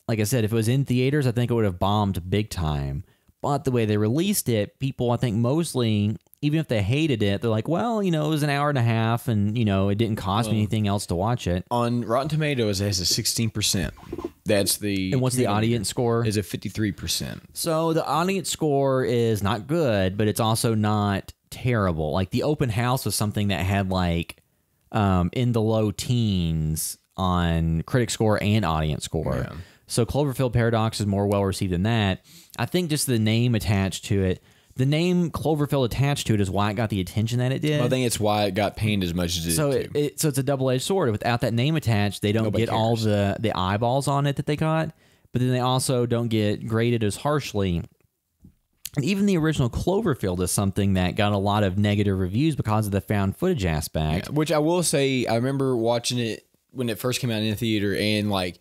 [SPEAKER 4] like I said, if it was in theaters, I think it would have bombed big time. But the way they released it, people, I think mostly, even if they hated it, they're like, well, it was an hour and a half and, it didn't cost me anything else to watch it.
[SPEAKER 5] On Rotten Tomatoes, it has a 16%. That's the...
[SPEAKER 4] And what's the audience score?
[SPEAKER 5] Is a 53%.
[SPEAKER 4] So the audience score is not good, but it's also not terrible. Like the open house was something that had like... in the low teens on critic score and audience score. Yeah. So Cloverfield Paradox is more well received than that. I think just the name attached to it, the name Cloverfield attached to it is why it got the attention that it did.
[SPEAKER 5] Well, I think it's why it got panned as much as it did.
[SPEAKER 4] So it's a double-edged sword. Without that name attached, they don't get all the eyeballs on it that they got, but then they also don't get graded as harshly. And even the original Cloverfield is something that got a lot of negative reviews because of the found footage aspect.
[SPEAKER 5] Yeah, which I will say, I remember watching it when it first came out in the theater, and like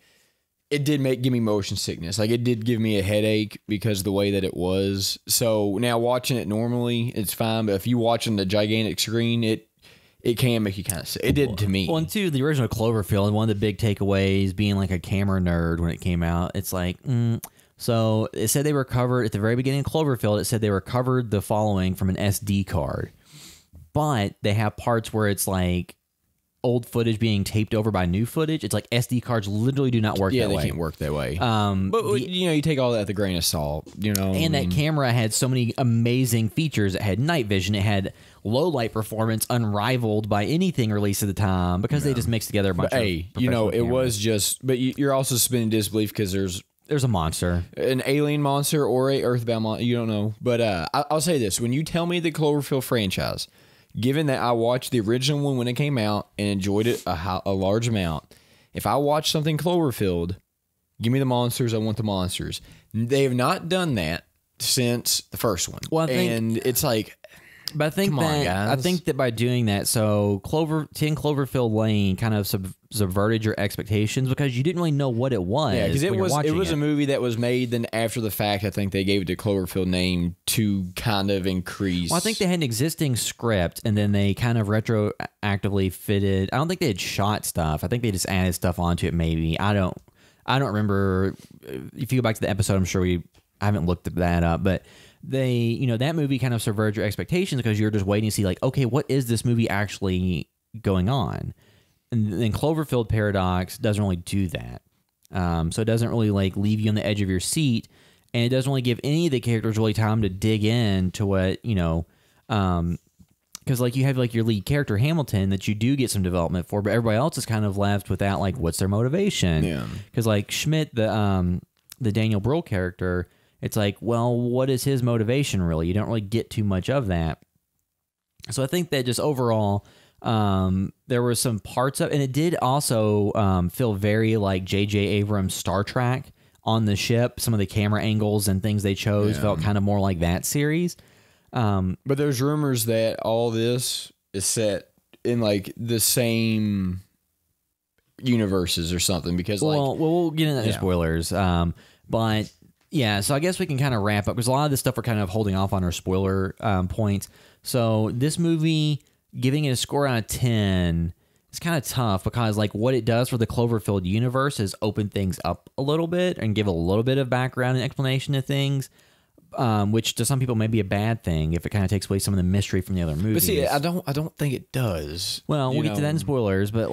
[SPEAKER 5] it did give me motion sickness. Like it did give me a headache because of the way that it was. So now watching it normally, it's fine. But if you watch on the gigantic screen, it can make you kind of sick. It did to me.
[SPEAKER 4] Well, and two, the original Cloverfield, and one of the big takeaways being like a camera nerd when it came out, it's like... So it said they recovered at the very beginning of Cloverfield. It said they recovered the following from an SD card, but they have parts where it's like old footage being taped over by new footage. It's like SD cards literally do not work that way.
[SPEAKER 5] Yeah, they can't work that way. But you take all that with a grain of salt,
[SPEAKER 4] And that camera had so many amazing features. It had night vision. It had low light performance unrivaled by anything released at the time because they just mixed together a bunch of professional
[SPEAKER 5] it was just, but you're also suspending disbelief because
[SPEAKER 4] there's a monster,
[SPEAKER 5] an alien monster or a earthbound monster. You don't know. But I'll say this. When you tell me the Cloverfield franchise, given that I watched the original one when it came out and enjoyed it a large amount, if I watch something Cloverfield, give me the monsters. I want the monsters. They have not done that since the first one.
[SPEAKER 4] Well,
[SPEAKER 5] and it's like...
[SPEAKER 4] But I think I think that by doing that, so 10 Cloverfield Lane kind of subverted your expectations because you didn't really know what it was.
[SPEAKER 5] Yeah, because it was a movie that was made. Then after the fact, I think they gave it the Cloverfield name to kind of increase.
[SPEAKER 4] Well, I think they had an existing script, and then they kind of retroactively fitted. I don't think they had shot stuff. I think they just added stuff onto it. Maybe I don't remember. If you go back to the episode, I'm sure I haven't looked that up, but. That movie kind of subverted your expectations because you're just waiting to see, like, okay, what is this movie actually going on? And then Cloverfield Paradox doesn't really do that. So it doesn't really, like, leave you on the edge of your seat, and it doesn't really give any of the characters really time to dig in to what, because, like, you have, like, your lead character, Hamilton, that you do get some development for, but everybody else is kind of left without, like, what's their motivation?
[SPEAKER 5] Yeah.
[SPEAKER 4] Because, like, Schmidt, the Daniel Brill character... It's like, well, what is his motivation really? You don't really get too much of that. So I think that just overall, there were some parts of, and it did also feel very like J.J. Abrams' Star Trek on the ship. Some of the camera angles and things they chose felt kind of more like that series.
[SPEAKER 5] But there's rumors that all this is set in like the same universes or something because
[SPEAKER 4] we'll get into the spoilers. But yeah, so I guess we can kind of wrap up because a lot of this stuff we're kind of holding off on our spoiler points. So this movie, giving it a score out of 10, it's kind of tough because like what it does for the Cloverfield universe is open things up a little bit and give a little bit of background and explanation to things, which to some people may be a bad thing if it kind of takes away some of the mystery from the other movies.
[SPEAKER 5] But see, I don't think it does.
[SPEAKER 4] Well, we'll get to that in spoilers, but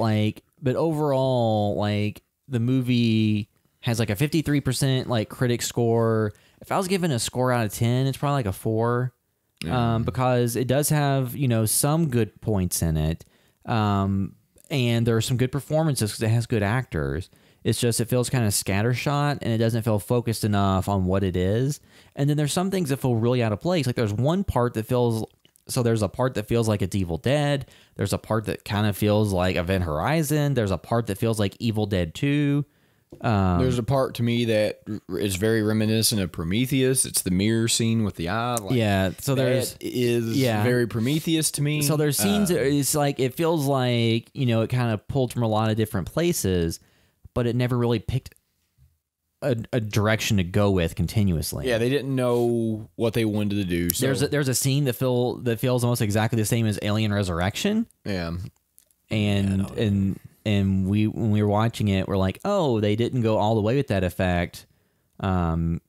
[SPEAKER 4] overall, like the movie has like a 53% like critic score. If I was given a score out of 10, it's probably like a 4, because it does have some good points in it, and there are some good performances because it has good actors. It's just it feels kind of scattershot and it doesn't feel focused enough on what it is. And then there's some things that feel really out of place. Like there's one part that feels. So there's a part that feels like it's Evil Dead. There's a part that kind of feels like Event Horizon. There's a part that feels like Evil Dead 2.
[SPEAKER 5] There's a part to me that is very reminiscent of Prometheus. It's the mirror scene with the eye.
[SPEAKER 4] So there's
[SPEAKER 5] very Prometheus to me.
[SPEAKER 4] So there's scenes. It's like it feels like it kind of pulled from a lot of different places, but it never really picked a direction to go with continuously.
[SPEAKER 5] Yeah, they didn't know what they wanted to do. So.
[SPEAKER 4] There's a scene that feels almost exactly the same as Alien Resurrection.
[SPEAKER 5] Yeah,
[SPEAKER 4] and when we were watching it, we're like, oh, they didn't go all the way with that effect. So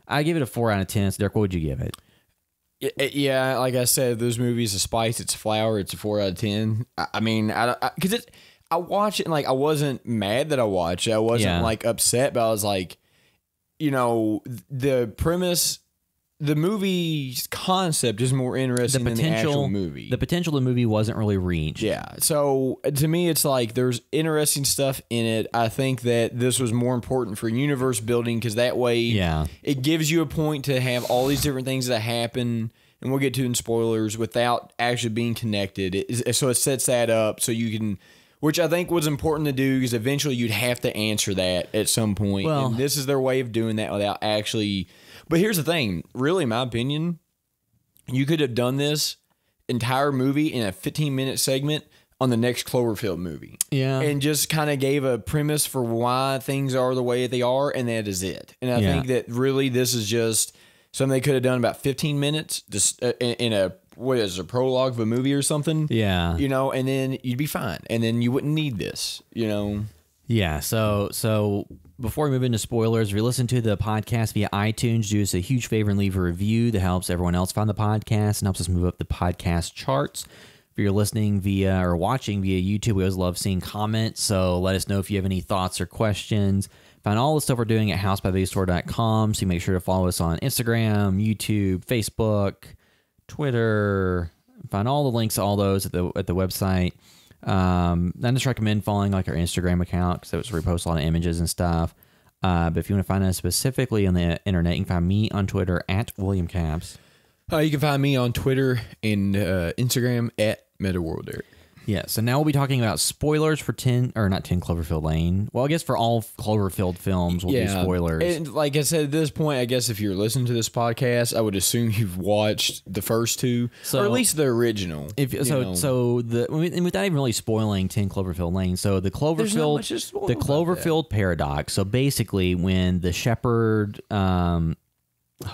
[SPEAKER 4] I give it a 4 out of 10. So Derek, what would you give it?
[SPEAKER 5] Yeah, like I said, those movies, a spice, it's a flower, it's a 4 out of 10. Because I watch it and like I wasn't mad that I watched it. I wasn't like upset, but I was like, the premise. The movie's concept is more interesting than the actual movie.
[SPEAKER 4] The potential of the movie wasn't really reached.
[SPEAKER 5] Yeah. So to me, it's like there's interesting stuff in it. I think that this was more important for universe building because that way it gives you a point to have all these different things that happen, and we'll get to in spoilers, without actually being connected. So it sets that up so you can... Which I think was important to do because eventually you'd have to answer that at some point. Well, and this is their way of doing that without actually... But here's the thing. Really, in my opinion, you could have done this entire movie in a 15-minute segment on the next Cloverfield movie. Yeah. And just kind of gave a premise for why things are the way they are, and that is it. And I think that really this is just something they could have done about 15 minutes just in a prologue of a movie or something. Yeah. And then you'd be fine. And then you wouldn't need this,
[SPEAKER 4] Yeah. So before we move into spoilers, if you listen to the podcast via iTunes, do us a huge favor and leave a review that helps everyone else find the podcast and helps us move up the podcast charts. If you're listening via or watching via YouTube, we always love seeing comments. So let us know if you have any thoughts or questions. Find all the stuff we're doing at housebythestore.com. So you make sure to follow us on Instagram, YouTube, Facebook, Twitter. Find all the links to all those at the website. I just recommend following like our Instagram account because that's where we post a lot of images and stuff. But if you want to find us specifically on the internet, you can find me on Twitter at William Caps.
[SPEAKER 5] You can find me on Twitter and Instagram at MetaWorld.
[SPEAKER 4] Yeah, so now we'll be talking about spoilers for 10 Cloverfield Lane. Well, I guess for all Cloverfield films we'll do spoilers.
[SPEAKER 5] And like I said, at this point, I guess if you're listening to this podcast, I would assume you've watched the first two, or at least the original.
[SPEAKER 4] Without even really spoiling 10 Cloverfield Lane, so the Cloverfield Paradox. So basically, when the shepherd, what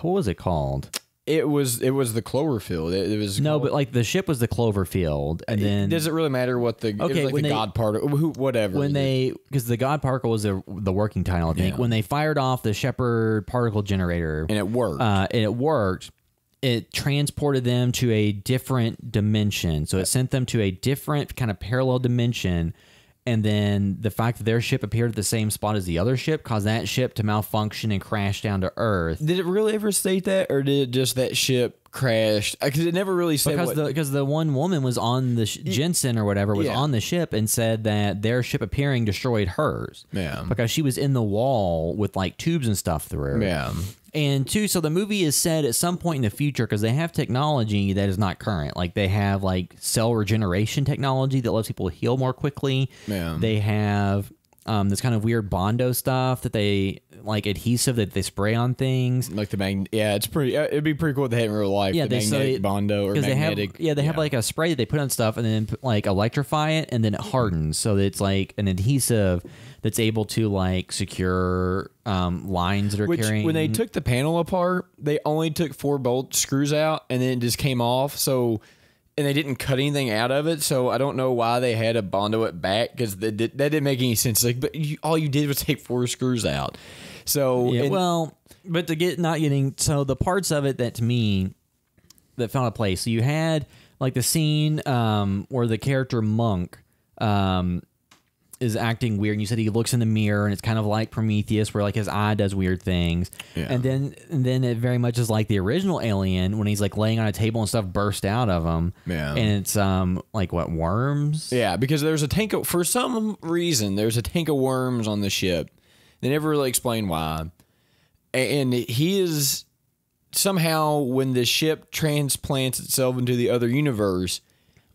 [SPEAKER 4] was it called?
[SPEAKER 5] It was the Cloverfield. It was
[SPEAKER 4] but like the ship was the Cloverfield, and then
[SPEAKER 5] does it really matter what the God particle, whatever?
[SPEAKER 4] Because the God particle was the working title, I think. When they fired off the Shepherd particle generator,
[SPEAKER 5] and it worked,
[SPEAKER 4] it transported them to a different dimension. So it sent them to a different kind of parallel dimension. And then the fact that their ship appeared at the same spot as the other ship caused that ship to malfunction and crash down to Earth.
[SPEAKER 5] Did it really ever state that, or did it just that ship crashed? Because it never really said
[SPEAKER 4] because the one woman was on the Jensen or whatever was on the ship and said that their ship appearing destroyed hers.
[SPEAKER 5] Yeah,
[SPEAKER 4] because she was in the wall with like tubes and stuff through.
[SPEAKER 5] Yeah.
[SPEAKER 4] And two, so the movie is set at some point in the future because they have technology that is not current. Like they have like cell regeneration technology that lets people heal more quickly.
[SPEAKER 5] Yeah.
[SPEAKER 4] They have this kind of weird Bondo stuff that they like adhesive that they spray on things.
[SPEAKER 5] Like the it's pretty. It'd be pretty cool if they had in real life.
[SPEAKER 4] Yeah,
[SPEAKER 5] the magnetic Bondo or magnetic.
[SPEAKER 4] They have like a spray that they put on stuff and then like electrify it and then it hardens. So it's like an adhesive that's able to like secure lines that are carrying.
[SPEAKER 5] When they took the panel apart, they only took 4 bolt screws out and then it just came off. So, and they didn't cut anything out of it. So I don't know why they had to Bondo it back because that didn't make any sense. Like, but all you did was take 4 screws out. So
[SPEAKER 4] but to get not getting the parts of it that to me that fell into place. So you had like the scene where the character Monk is acting weird, and you said he looks in the mirror and it's kind of like Prometheus where like his eye does weird things. And then it very much is like the original Alien when he's like laying on a table and stuff burst out of him. And it's like what, worms?
[SPEAKER 5] Because there's a tank for some reason there's a tank of worms on the ship. They never really explain why. And he is somehow, when the ship transplants itself into the other universe,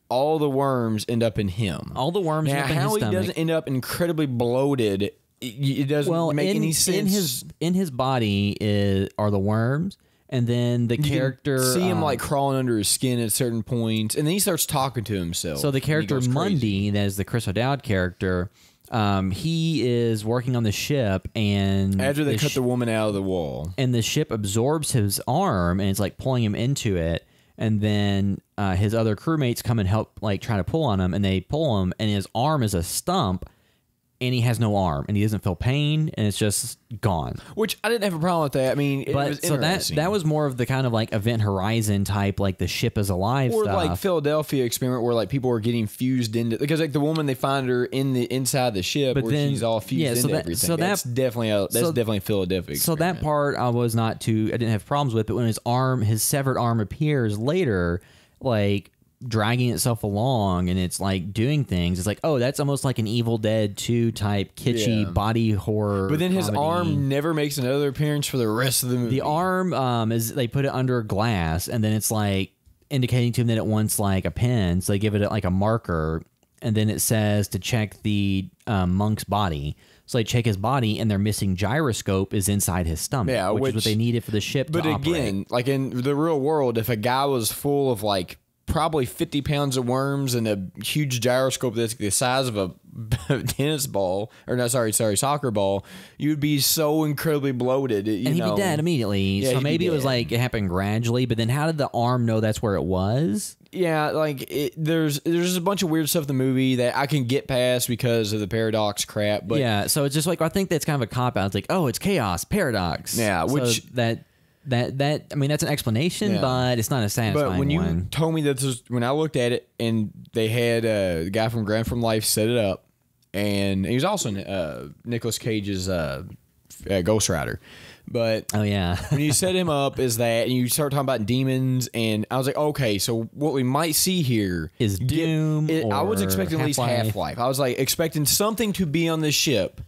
[SPEAKER 5] all the worms end up in him.
[SPEAKER 4] All the worms end up in his stomach.
[SPEAKER 5] How he doesn't end up incredibly bloated, it doesn't make any sense.
[SPEAKER 4] In his body are the worms, and then the character
[SPEAKER 5] see him like crawling under his skin at certain points, and then he starts talking to himself.
[SPEAKER 4] So the character Mundy, that is the Chris O'Dowd character, he is working on the ship, and
[SPEAKER 5] after they cut the woman out of the wall,
[SPEAKER 4] and the ship absorbs his arm, and it's like pulling him into it. And then his other crewmates come and help, like, try to pull on him, and they pull him, and his arm is a stump, and he has no arm, and he doesn't feel pain, and it's just gone.
[SPEAKER 5] Which I didn't have a problem with that. I mean, it was interesting.
[SPEAKER 4] that was more of the kind of like Event Horizon type, like the ship is alive
[SPEAKER 5] or
[SPEAKER 4] stuff.
[SPEAKER 5] like Philadelphia experiment where like people were getting fused into, because like the woman, they find her in the inside the ship, but then she's all fused into everything. So that's definitely a Philadelphia experiment.
[SPEAKER 4] So that part I didn't have problems with, but when his severed arm appears later, like dragging itself along and it's like doing things, it's like, oh, that's almost like an Evil Dead 2 type kitschy body horror.
[SPEAKER 5] But then his
[SPEAKER 4] comedy.
[SPEAKER 5] Arm never makes another appearance for the rest of the movie.
[SPEAKER 4] The arm is they put it under glass, and then it's like indicating to him that it wants like a pen, so they give it like a marker, and then it says to check the monk's body. So they check his body, and their missing gyroscope is inside his stomach, which is what they needed for the ship to operate. But
[SPEAKER 5] again, like in the real world, if a guy was full of like probably 50 pounds of worms and a huge gyroscope that's the size of a tennis ball, or no, sorry, soccer ball, you'd be so incredibly bloated.
[SPEAKER 4] And he'd be dead immediately. Yeah, so maybe it was like it happened gradually, but then how did the arm know that's where it was?
[SPEAKER 5] Yeah, like there's a bunch of weird stuff in the movie that I can get past because of the paradox crap. But
[SPEAKER 4] yeah, so it's just like, I think that's kind of a cop out. It's like, oh, it's chaos, paradox.
[SPEAKER 5] Yeah, which
[SPEAKER 4] that. I mean, that's an explanation,
[SPEAKER 5] Yeah.
[SPEAKER 4] but it's not a satisfying
[SPEAKER 5] But when you
[SPEAKER 4] one.
[SPEAKER 5] told me that when I looked at it and they had the guy from Grand from Life set it up, and he was also Nicolas Cage's Ghost Rider. But
[SPEAKER 4] Oh yeah,
[SPEAKER 5] when you set him up as that, and you start talking about demons, and I was like, okay, so what we might see here
[SPEAKER 4] Is Doom
[SPEAKER 5] I was
[SPEAKER 4] or
[SPEAKER 5] expecting at least
[SPEAKER 4] Half-Life.
[SPEAKER 5] Half-Life. I was like expecting something to be on this ship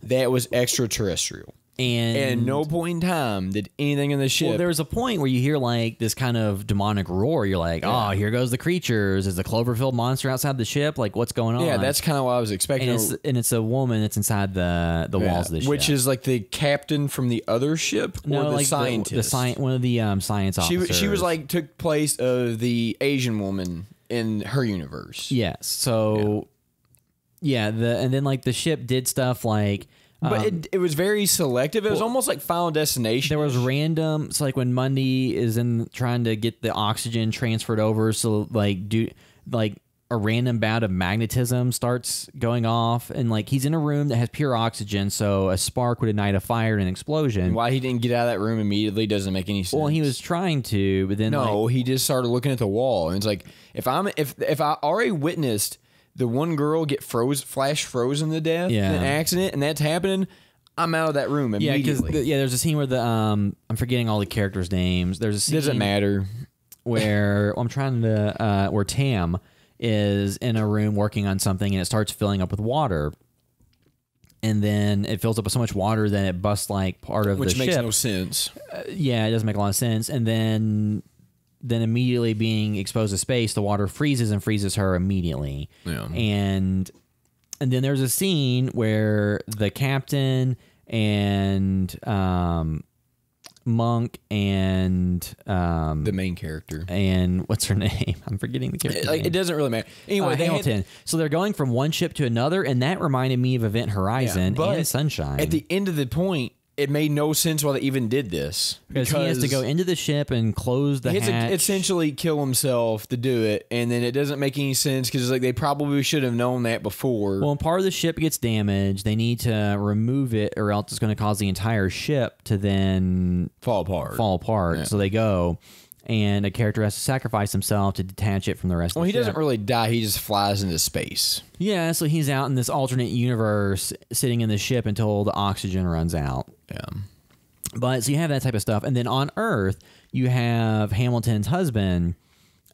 [SPEAKER 5] that was extraterrestrial. And at no point in time did anything in the ship.
[SPEAKER 4] well, there was a point where you hear like this kind of demonic roar. You're like, oh, here goes the creatures. Is the Cloverfield monster outside the ship? Like, what's going on?
[SPEAKER 5] yeah, that's kind of what I was expecting.
[SPEAKER 4] and it's a woman that's inside the walls of the ship.
[SPEAKER 5] Which is like the captain from the other ship, or
[SPEAKER 4] no,
[SPEAKER 5] the
[SPEAKER 4] like
[SPEAKER 5] scientist.
[SPEAKER 4] one of the science officers.
[SPEAKER 5] She was like took place of the Asian woman in her universe.
[SPEAKER 4] yes. So and then like the ship did stuff like.
[SPEAKER 5] But it was very selective. It was almost like Final Destination.
[SPEAKER 4] There was random. It's like when Mundy is in trying to get the oxygen transferred over, so like a random bout of magnetism starts going off, and like he's in a room that has pure oxygen, so a spark would ignite a fire and an explosion.
[SPEAKER 5] Why he didn't get out of that room immediately doesn't make any sense.
[SPEAKER 4] Well, he was trying to, but then
[SPEAKER 5] no,
[SPEAKER 4] like,
[SPEAKER 5] he just started looking at the wall, and it's like if I already witnessed the one girl get flash frozen to death in an accident, and that's happening, I'm out of that room immediately.
[SPEAKER 4] because there's a scene where I'm forgetting all the characters' names. There's a scene
[SPEAKER 5] Doesn't matter.
[SPEAKER 4] where I'm trying to where Tam is in a room working on something, and it starts filling up with water. And then it fills up with so much water that it busts like part of
[SPEAKER 5] Which
[SPEAKER 4] the
[SPEAKER 5] makes
[SPEAKER 4] ship.
[SPEAKER 5] no sense.
[SPEAKER 4] Yeah, it doesn't make a lot of sense. And then immediately being exposed to space, the water freezes and freezes her immediately.
[SPEAKER 5] Yeah.
[SPEAKER 4] And then there's a scene where the captain and Monk and
[SPEAKER 5] The main character.
[SPEAKER 4] and what's her name? I'm forgetting the character.
[SPEAKER 5] Like, it doesn't really matter. Anyway, they had-
[SPEAKER 4] Hamilton. So they're going from one ship to another, and that reminded me of Event Horizon
[SPEAKER 5] but
[SPEAKER 4] and Sunshine.
[SPEAKER 5] At the end of the point, it made no sense why they even did this.
[SPEAKER 4] because he has to go into the ship and close the
[SPEAKER 5] He has
[SPEAKER 4] hatch.
[SPEAKER 5] to essentially kill himself to do it, and then it doesn't make any sense because like they probably should have known that before.
[SPEAKER 4] Well, when part of the ship gets damaged, they need to remove it, or else it's going to cause the entire ship to then
[SPEAKER 5] fall apart.
[SPEAKER 4] So they go, and a character has to sacrifice himself to detach it from the rest
[SPEAKER 5] Well,
[SPEAKER 4] of
[SPEAKER 5] he
[SPEAKER 4] the ship.
[SPEAKER 5] doesn't really die. He just flies into space.
[SPEAKER 4] Yeah, so he's out in this alternate universe, sitting in the ship until the oxygen runs out.
[SPEAKER 5] Yeah.
[SPEAKER 4] But so you have that type of stuff, and then on Earth you have Hamilton's husband,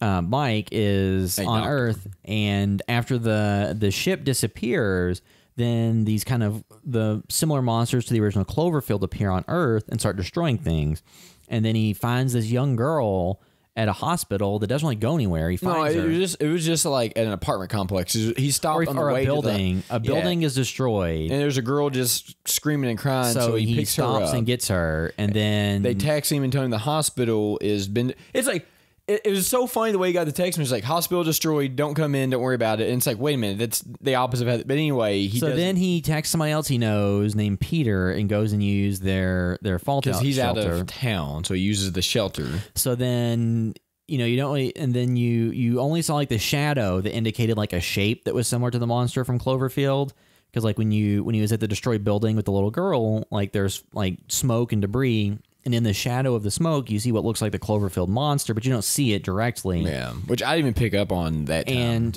[SPEAKER 4] Mike, is on
[SPEAKER 5] doctor.
[SPEAKER 4] Earth, and after the ship disappears, then these kind of the similar monsters to the original Cloverfield appear on Earth and start destroying things, and then he finds this young girl at a hospital that doesn't really go anywhere. He
[SPEAKER 5] No,
[SPEAKER 4] finds her.
[SPEAKER 5] it was just like at an apartment complex. He stopped on the
[SPEAKER 4] or
[SPEAKER 5] way
[SPEAKER 4] a building.
[SPEAKER 5] to the,
[SPEAKER 4] A building is destroyed.
[SPEAKER 5] and there's a girl just screaming and crying. So, he picks her
[SPEAKER 4] stops
[SPEAKER 5] up.
[SPEAKER 4] and gets her, and then
[SPEAKER 5] They text him and tell him the hospital is been. It's like it was so funny the way he got the text message. Like, hospital destroyed. Don't come in. Don't worry about it. And it's like, wait a minute, that's the opposite of. But anyway,
[SPEAKER 4] So then he texts somebody else he knows named Peter and goes and uses their fallout
[SPEAKER 5] because he's
[SPEAKER 4] shelter.
[SPEAKER 5] out of town, so he uses the shelter.
[SPEAKER 4] So then you don't really, and then you only saw like the shadow that indicated like a shape that was similar to the monster from Cloverfield. Because like when he was at the destroyed building with the little girl, like there's like smoke and debris. And in the shadow of the smoke, you see what looks like the Cloverfield monster, but you don't see it directly.
[SPEAKER 5] Yeah, which I didn't even pick up on that time.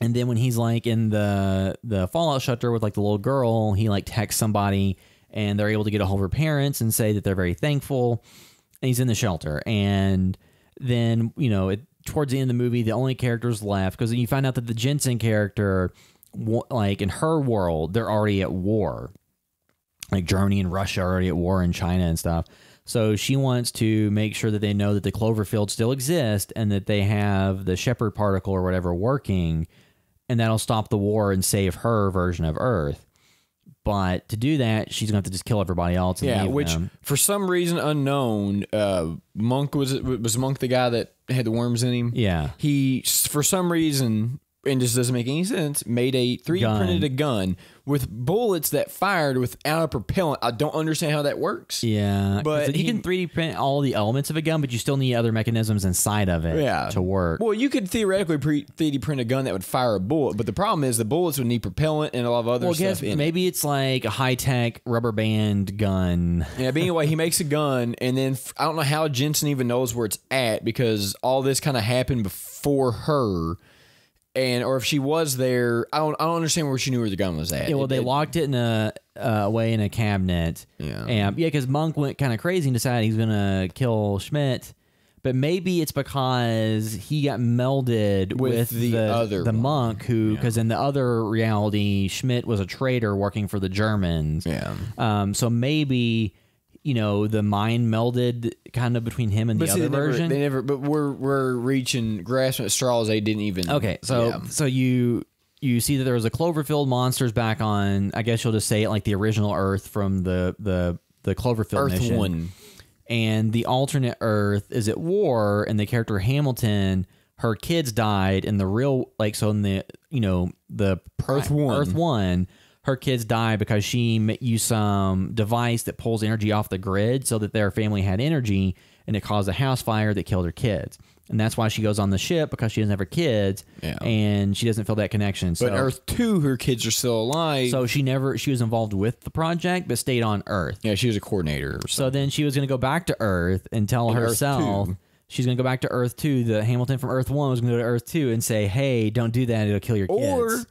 [SPEAKER 4] And then when he's like in the fallout shelter with like the little girl, he like texts somebody, and they're able to get a hold of her parents and say that they're very thankful. And he's in the shelter, and then towards the end of the movie, the only characters left, because you find out that the Jensen character, like in her world, they're already at war. Like Germany and Russia are already at war, and China and stuff. So she wants to make sure that they know that the Cloverfield still exists and that they have the Shepherd particle or whatever working, and that'll stop the war and save her version of Earth. But to do that, she's going to have to just kill everybody else. And leave
[SPEAKER 5] which
[SPEAKER 4] them.
[SPEAKER 5] for some reason unknown, Monk was Monk the guy that had the worms in him.
[SPEAKER 4] Yeah.
[SPEAKER 5] He for some reason and this doesn't make any sense, made a 3D printed a gun with bullets that fired without a propellant. I don't understand how that works.
[SPEAKER 4] Yeah,
[SPEAKER 5] but
[SPEAKER 4] you can 3D print all the elements of a gun, but you still need other mechanisms inside of it to work.
[SPEAKER 5] Well, you could theoretically 3D print a gun that would fire a bullet, but the problem is the bullets would need propellant and a lot of other stuff in
[SPEAKER 4] maybe it's like a high-tech rubber band gun.
[SPEAKER 5] Yeah, but anyway, he makes a gun, and then I don't know how Jensen even knows where it's at because all this kind of happened before her. Or if she was there, I don't understand where she knew where the gun was at.
[SPEAKER 4] Yeah, well, they locked it in away in a cabinet.
[SPEAKER 5] Yeah.
[SPEAKER 4] And because Monk went kind of crazy and decided he's gonna kill Schmidt, but maybe it's because he got melded with the monk who, because in the other reality, Schmidt was a traitor working for the Germans.
[SPEAKER 5] Yeah.
[SPEAKER 4] So maybe, the mind melded kind of between him and the other version.
[SPEAKER 5] But we're grasping at straws they didn't even.
[SPEAKER 4] Okay, so you see that there was a Cloverfield monsters back on, I guess you'll just say it like the original Earth from the Cloverfield
[SPEAKER 5] Earth
[SPEAKER 4] mission.
[SPEAKER 5] 1.
[SPEAKER 4] And the alternate Earth is at war, and the character Hamilton, her kids died in the real, in the
[SPEAKER 5] Earth 1.
[SPEAKER 4] Earth 1, her kids died because she used some device that pulls energy off the grid so that their family had energy, and it caused a house fire that killed her kids. And that's why she goes on the ship, because she doesn't have her kids, and she doesn't feel that connection.
[SPEAKER 5] But Earth 2, her kids are still alive.
[SPEAKER 4] So she was involved with the project, but stayed on Earth.
[SPEAKER 5] Yeah, she was a coordinator.
[SPEAKER 4] So then she was going to go back to Earth and tell herself she's going to go back to Earth 2. The Hamilton from Earth 1 was going to go to Earth 2 and say, hey, don't do that. It'll kill your kids.
[SPEAKER 5] Or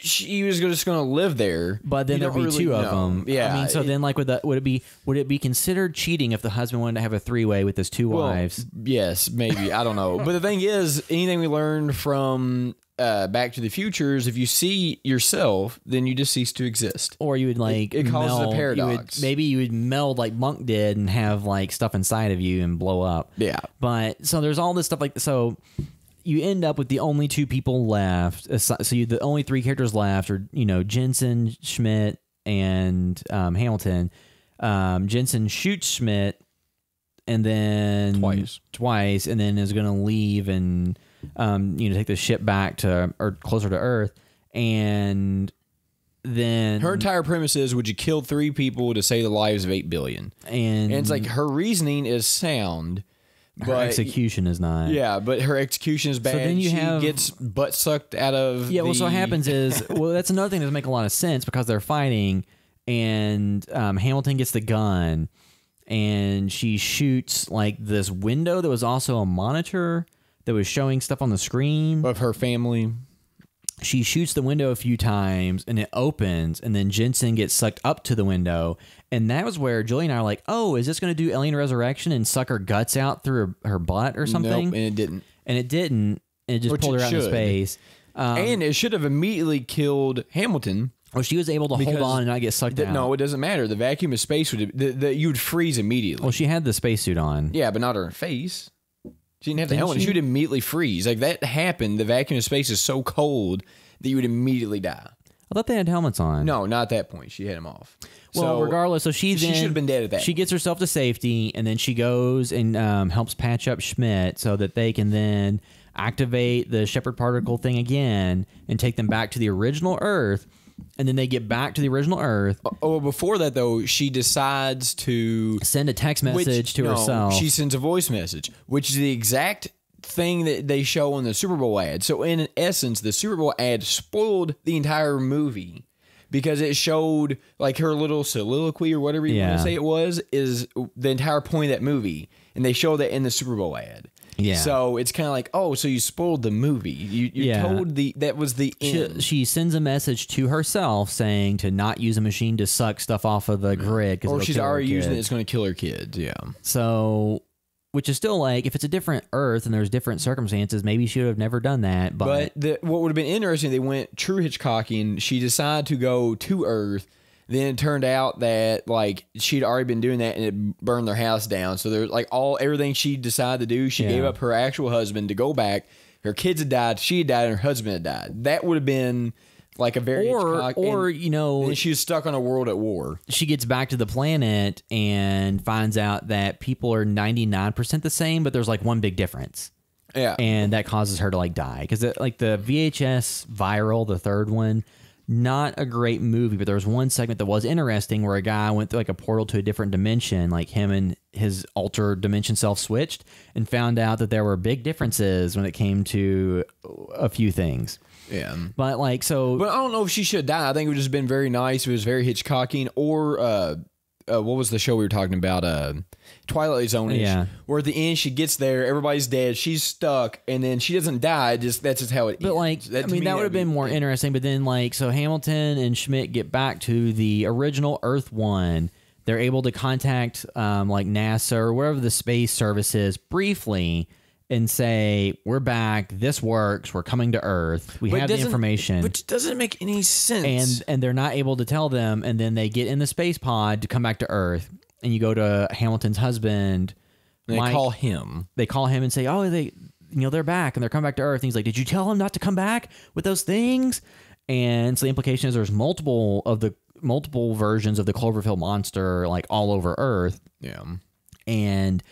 [SPEAKER 5] she was just going to live there.
[SPEAKER 4] But then there'd be two of them.
[SPEAKER 5] Yeah.
[SPEAKER 4] I mean, so then would it be considered cheating if the husband wanted to have a three-way with his two wives?
[SPEAKER 5] Yes, maybe. I don't know. But the thing is, anything we learned from Back to the Future is if you see yourself, then you just cease to exist.
[SPEAKER 4] Or you would
[SPEAKER 5] it causes a paradox.
[SPEAKER 4] Maybe you would meld like Monk did and have stuff inside of you and blow up.
[SPEAKER 5] Yeah.
[SPEAKER 4] But so there's all this stuff so you end up with the only two people left. So the only three characters left are, Jensen, Schmidt, and Hamilton. Jensen shoots Schmidt and then twice, and then is going to leave and take the ship back to or closer to Earth. And then
[SPEAKER 5] her entire premise is, would you kill 3 people to save the lives of 8 billion? And it's like her reasoning is sound.
[SPEAKER 4] Her execution is not.
[SPEAKER 5] Yeah, but her execution is bad. So then she gets butt sucked out of. Yeah,
[SPEAKER 4] well, so what happens is, that's another thing that doesn't make a lot of sense because they're fighting, and Hamilton gets the gun, and she shoots this window that was also a monitor that was showing stuff on the screen
[SPEAKER 5] of her family.
[SPEAKER 4] She shoots the window a few times and it opens, and then Jensen gets sucked up to the window. And that was where Julie and I are like, oh, is this going to do Alien Resurrection and suck her guts out through her butt or something?
[SPEAKER 5] Nope, and it didn't.
[SPEAKER 4] And it didn't. And it just pulled her out into space.
[SPEAKER 5] And it should have immediately killed Hamilton.
[SPEAKER 4] Well, she was able to hold on and not get sucked out.
[SPEAKER 5] No, it doesn't matter. The vacuum of space you would freeze immediately.
[SPEAKER 4] Well, she had the spacesuit on.
[SPEAKER 5] Yeah, but not her face. She didn't have the helmet. She would immediately freeze. That happened. The vacuum of space is so cold that you would immediately die.
[SPEAKER 4] I thought they had helmets on.
[SPEAKER 5] No, not at that point. She had them off.
[SPEAKER 4] Well, regardless, so she should
[SPEAKER 5] have been dead at that.
[SPEAKER 4] She gets herself to safety, and then she goes and helps patch up Schmidt so that they can then activate the Shepard particle thing again and take them back to the original Earth. And then they get back to the original Earth.
[SPEAKER 5] Oh, before that, though, she decides to
[SPEAKER 4] send a text message to herself.
[SPEAKER 5] She sends a voice message, which is the exact thing that they show in the Super Bowl ad. So, in essence, the Super Bowl ad spoiled the entire movie because it showed her little soliloquy or whatever you want to say it was, is the entire point of that movie. And they showed that in the Super Bowl ad. Yeah. So it's kind of like, oh, so you spoiled the movie. You told that was the end.
[SPEAKER 4] She sends a message to herself saying to not use a machine to suck stuff off of the grid.
[SPEAKER 5] Or she's already using it. It's going to kill her kids. Yeah.
[SPEAKER 4] So, which is still if it's a different Earth and there's different circumstances, maybe she would have never done that. But
[SPEAKER 5] what would have been interesting, they went true Hitchcocking. She decided to go to Earth. Then it turned out that she'd already been doing that and it burned their house down. So there's everything she decided to do. She gave up her actual husband to go back. Her kids had died. She had died, and her husband had died. That would have been a very and she was stuck on a world at war.
[SPEAKER 4] She gets back to the planet and finds out that people are 99% the same, but there's one big difference.
[SPEAKER 5] Yeah.
[SPEAKER 4] and that causes her to like die because like the VHS Viral, the third one, not a great movie, but there was one segment that was interesting where a guy went through like a portal to a different dimension, like him and his altered dimension self switched, and found out that there were big differences when it came to a few things.
[SPEAKER 5] Yeah.
[SPEAKER 4] But like, so,
[SPEAKER 5] But I don't know if she should die. I think it would just been very nice. It was very Hitchcockian. Or what was the show we were talking about? Twilight Zone-ish.
[SPEAKER 4] Yeah.
[SPEAKER 5] Where at the end she gets there, everybody's dead, she's stuck, and then she doesn't die. That's just how it
[SPEAKER 4] but
[SPEAKER 5] ends.
[SPEAKER 4] like,
[SPEAKER 5] That,
[SPEAKER 4] I mean, that would have been more interesting. But then like, so Hamilton and Schmidt get back to the original Earth one. They're able to contact like NASA or wherever the space service is briefly and say, we're back, this works, we're coming to Earth, we have the information.
[SPEAKER 5] Which doesn't make any sense.
[SPEAKER 4] And they're not able to tell them, and then they get in the space pod to come back to Earth, and you go to Hamilton's husband.
[SPEAKER 5] They
[SPEAKER 4] Mike,
[SPEAKER 5] call him.
[SPEAKER 4] They call him and say, oh, they're back, and they're coming back to Earth. And he's like, did you tell him not to come back with those things? And so the implication is there's multiple versions of the Cloverfield monster like all over Earth.
[SPEAKER 5] Yeah.
[SPEAKER 4] And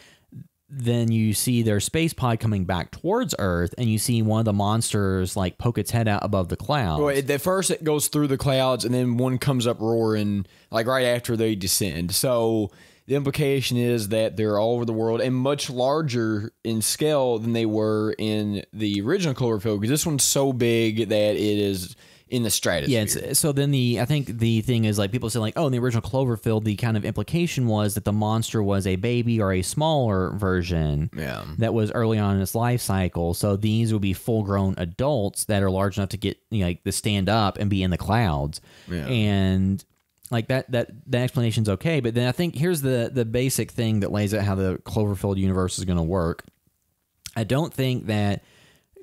[SPEAKER 4] then you see their space pod coming back towards Earth, and you see one of the monsters like poke its head out above the clouds.
[SPEAKER 5] Well, at first it goes through the clouds, and then one comes up roaring like right after they descend. So the implication is that they're all over the world and much larger in scale than they were in the original Cloverfield, because this one's so big that it is in the stratosphere.
[SPEAKER 4] Yeah, so then I think the thing is like people say like, oh, in the original Cloverfield, the kind of implication was that the monster was a baby or a smaller version that was early on in its life cycle. So these would be full-grown adults that are large enough to get like to stand up and be in the clouds.
[SPEAKER 5] Yeah.
[SPEAKER 4] And like that explanation's okay, but then I think here's the basic thing that lays out how the Cloverfield universe is going to work. I don't think that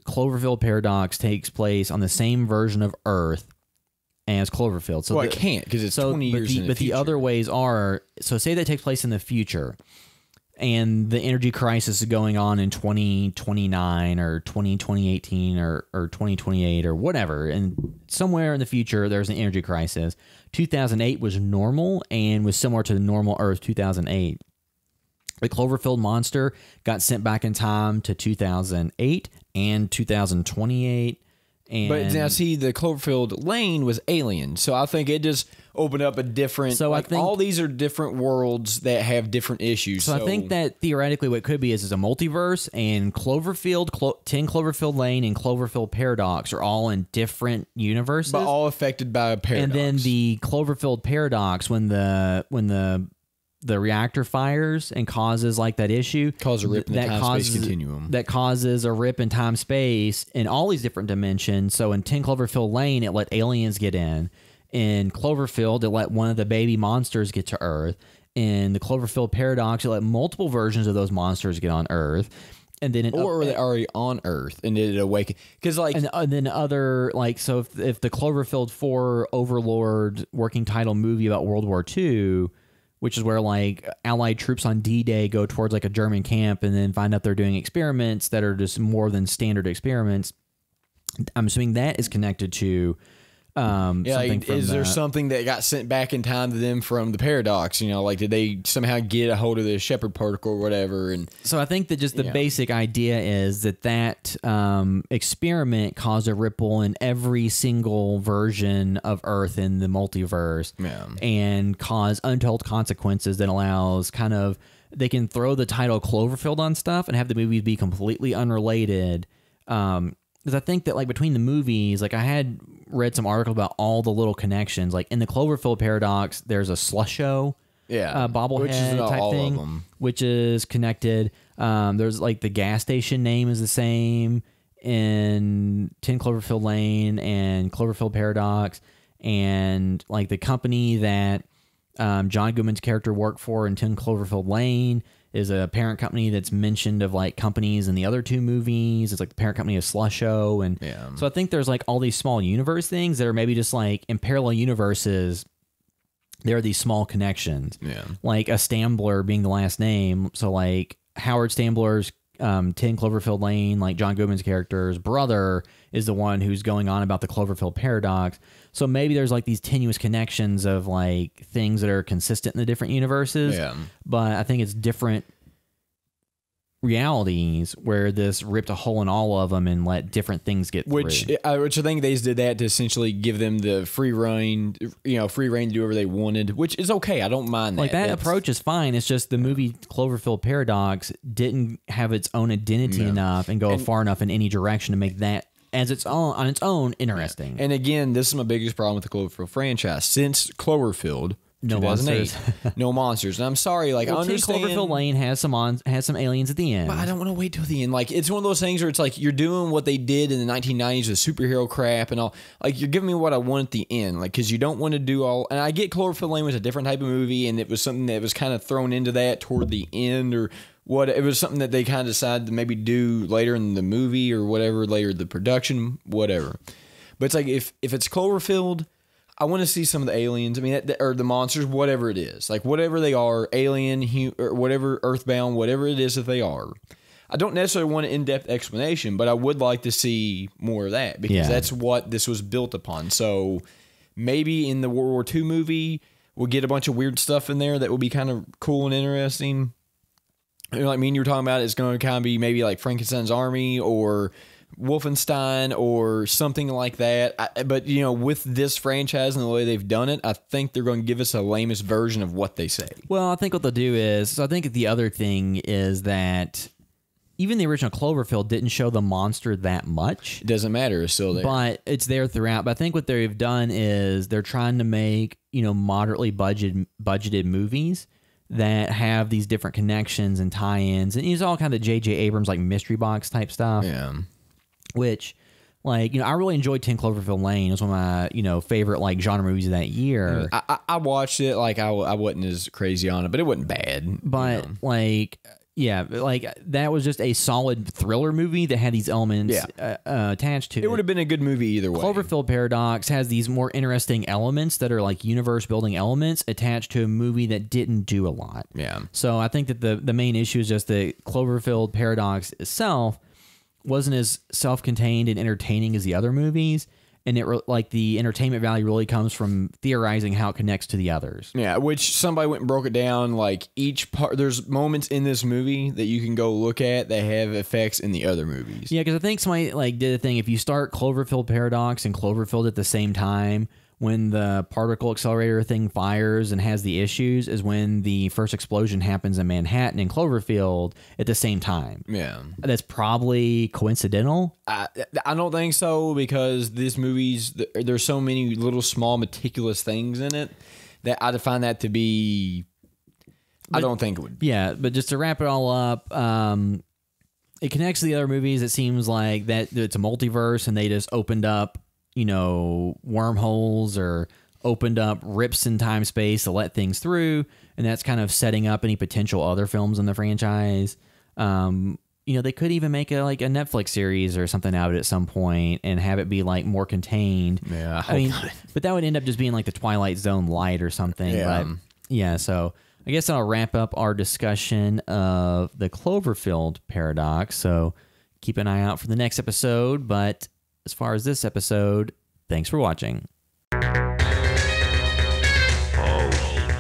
[SPEAKER 4] Cloverfield Paradox takes place on the same version of Earth as Cloverfield. So
[SPEAKER 5] it can't, because it's 20 years in the
[SPEAKER 4] But
[SPEAKER 5] future.
[SPEAKER 4] the other ways are, so say that takes place in the future, and the energy crisis is going on in 2029 or 2018 or 2028 or whatever, and somewhere in the future there's an energy crisis. 2008 was normal and was similar to the normal Earth 2008. The Cloverfield monster got sent back in time to 2008 and 2028. And
[SPEAKER 5] But now, see, the Cloverfield Lane was alien, so I think it just opened up a different.
[SPEAKER 4] So I think
[SPEAKER 5] all these are different worlds that have different issues.
[SPEAKER 4] So I think that theoretically, what it could be is a multiverse, and 10 Cloverfield Lane and Cloverfield Paradox are all in different universes,
[SPEAKER 5] but all affected by a paradox.
[SPEAKER 4] And then the Cloverfield Paradox, when the reactor fires and causes like that issue,
[SPEAKER 5] cause a rip in the time-space continuum.
[SPEAKER 4] That causes a rip in time-space in all these different dimensions. So in 10 Cloverfield Lane, it let aliens get in. In Cloverfield, it let one of the baby monsters get to Earth. In the Cloverfield Paradox, it let multiple versions of those monsters get on Earth. And then
[SPEAKER 5] or were they already on Earth and did it awaken? Because like,
[SPEAKER 4] and then other like, so if the Cloverfield 4 Overlord working title movie about World War II, which is where like Allied troops on D-Day go towards like a German camp and then find out they're doing experiments that are just more than standard experiments. I'm assuming that is connected to something from
[SPEAKER 5] is there something that got sent back in time to them from the paradox? You know, like did they somehow get a hold of the Shepherd particle or whatever? And
[SPEAKER 4] so I think that just the basic idea is that experiment caused a ripple in every single version of Earth in the multiverse, and cause untold consequences that allows kind of they can throw the title Cloverfield on stuff and have the movie be completely unrelated. Because I think that like between the movies, like I had read some article about all the little connections. Like in the Cloverfield Paradox, there's a Slusho bobblehead type thing, which is connected. There's like the gas station name is the same in 10 Cloverfield Lane and Cloverfield Paradox, and like the company that John Goodman's character worked for in 10 Cloverfield Lane is a parent company that's mentioned of like companies in the other two movies. It's like the parent company of Slusho. And so I think there's like all these small universe things that are maybe just like in parallel universes. There are these small connections, like a Stambler being the last name. So like Howard Stambler's 10 Cloverfield Lane, like John Goodman's character's brother is the one who's going on about the Cloverfield Paradox. So maybe there's like these tenuous connections of like things that are consistent in the different universes. But I think it's different. realities where this ripped a hole in all of them and let different things get
[SPEAKER 5] Which
[SPEAKER 4] through.
[SPEAKER 5] I think they did that to essentially give them the free reign to do whatever they wanted, which is okay. I don't mind that.
[SPEAKER 4] Like that approach is fine. It's just the movie Cloverfield Paradox didn't have its own identity enough and go far enough in any direction to make that as its own on its own interesting.
[SPEAKER 5] And again, this is my biggest problem with the Cloverfield franchise. Since Cloverfield,
[SPEAKER 4] No
[SPEAKER 5] 2008,
[SPEAKER 4] monsters.
[SPEAKER 5] no monsters. And I'm sorry, like I understand.
[SPEAKER 4] Cloverfield Lane has some aliens at the end.
[SPEAKER 5] But I don't want to wait till the end. Like it's one of those things where it's like you're doing what they did in the 1990s with superhero crap and all. Like you're giving me what I want at the end. Like because you don't want to do all. And I get Cloverfield Lane was a different type of movie, and it was something that was kind of thrown into that toward the end, or what. It was something that they kind of decided to maybe do later in the movie or whatever, later the production, whatever. But it's like if it's Cloverfield, I want to see some of the aliens. I mean, or the monsters, whatever it is, like whatever they are, alien, or whatever, earthbound, whatever it is that they are. I don't necessarily want an in-depth explanation, but I would like to see more of that because that's what this was built upon. So maybe in the World War II movie, we'll get a bunch of weird stuff in there that will be kind of cool and interesting. You know, like me and you were talking about, it's going to kind of be maybe like Frankenstein's Army or Wolfenstein or something like that. But, with this franchise and the way they've done it, I think they're going to give us a lamest version of what they say.
[SPEAKER 4] Well, I think what they'll do is, so I think the other thing is that even the original Cloverfield didn't show the monster that much.
[SPEAKER 5] It doesn't matter. It's still there.
[SPEAKER 4] But it's there throughout. But I think what they've done is they're trying to make, moderately budgeted movies that have these different connections and tie-ins. And it's all kind of J.J. Abrams, like mystery box type stuff.
[SPEAKER 5] Yeah.
[SPEAKER 4] Which, I really enjoyed 10 Cloverfield Lane. It was one of my, favorite, genre movies of that year.
[SPEAKER 5] I watched it. Like, I wasn't as crazy on it, but it wasn't bad.
[SPEAKER 4] But, that was just a solid thriller movie that had these elements attached to it.
[SPEAKER 5] It would have been a good movie either way.
[SPEAKER 4] Cloverfield Paradox has these more interesting elements that are like universe-building elements attached to a movie that didn't do a lot.
[SPEAKER 5] Yeah.
[SPEAKER 4] So I think that the main issue is just that Cloverfield Paradox itself wasn't as self-contained and entertaining as the other movies, and the entertainment value really comes from theorizing how it connects to the others.
[SPEAKER 5] Yeah, which somebody went and broke it down. Like each part, there's moments in this movie that you can go look at that have effects in the other movies.
[SPEAKER 4] Yeah, because I think somebody did a thing. If you start Cloverfield Paradox and Cloverfield at the same time, when the particle accelerator thing fires and has the issues is when the first explosion happens in Manhattan and Cloverfield at the same time.
[SPEAKER 5] Yeah.
[SPEAKER 4] That's probably coincidental.
[SPEAKER 5] I don't think so because this movie's, there's so many little small meticulous things in it that I'd find that to be, I don't think it would.
[SPEAKER 4] Yeah, but just to wrap it all up, it connects to the other movies. It seems like that it's a multiverse and they just opened up wormholes or opened up rips in time space to let things through, and that's kind of setting up any potential other films in the franchise. They could even make a Netflix series or something out of it at some point and have it be more contained.
[SPEAKER 5] Yeah,
[SPEAKER 4] I mean, but that would end up just being the Twilight Zone light or something.
[SPEAKER 5] Yeah.
[SPEAKER 4] But yeah, so I guess I'll wrap up our discussion of the Cloverfield Paradox. So keep an eye out for the next episode, but as far as this episode, thanks for watching.
[SPEAKER 1] House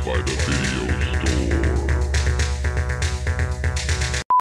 [SPEAKER 1] by the video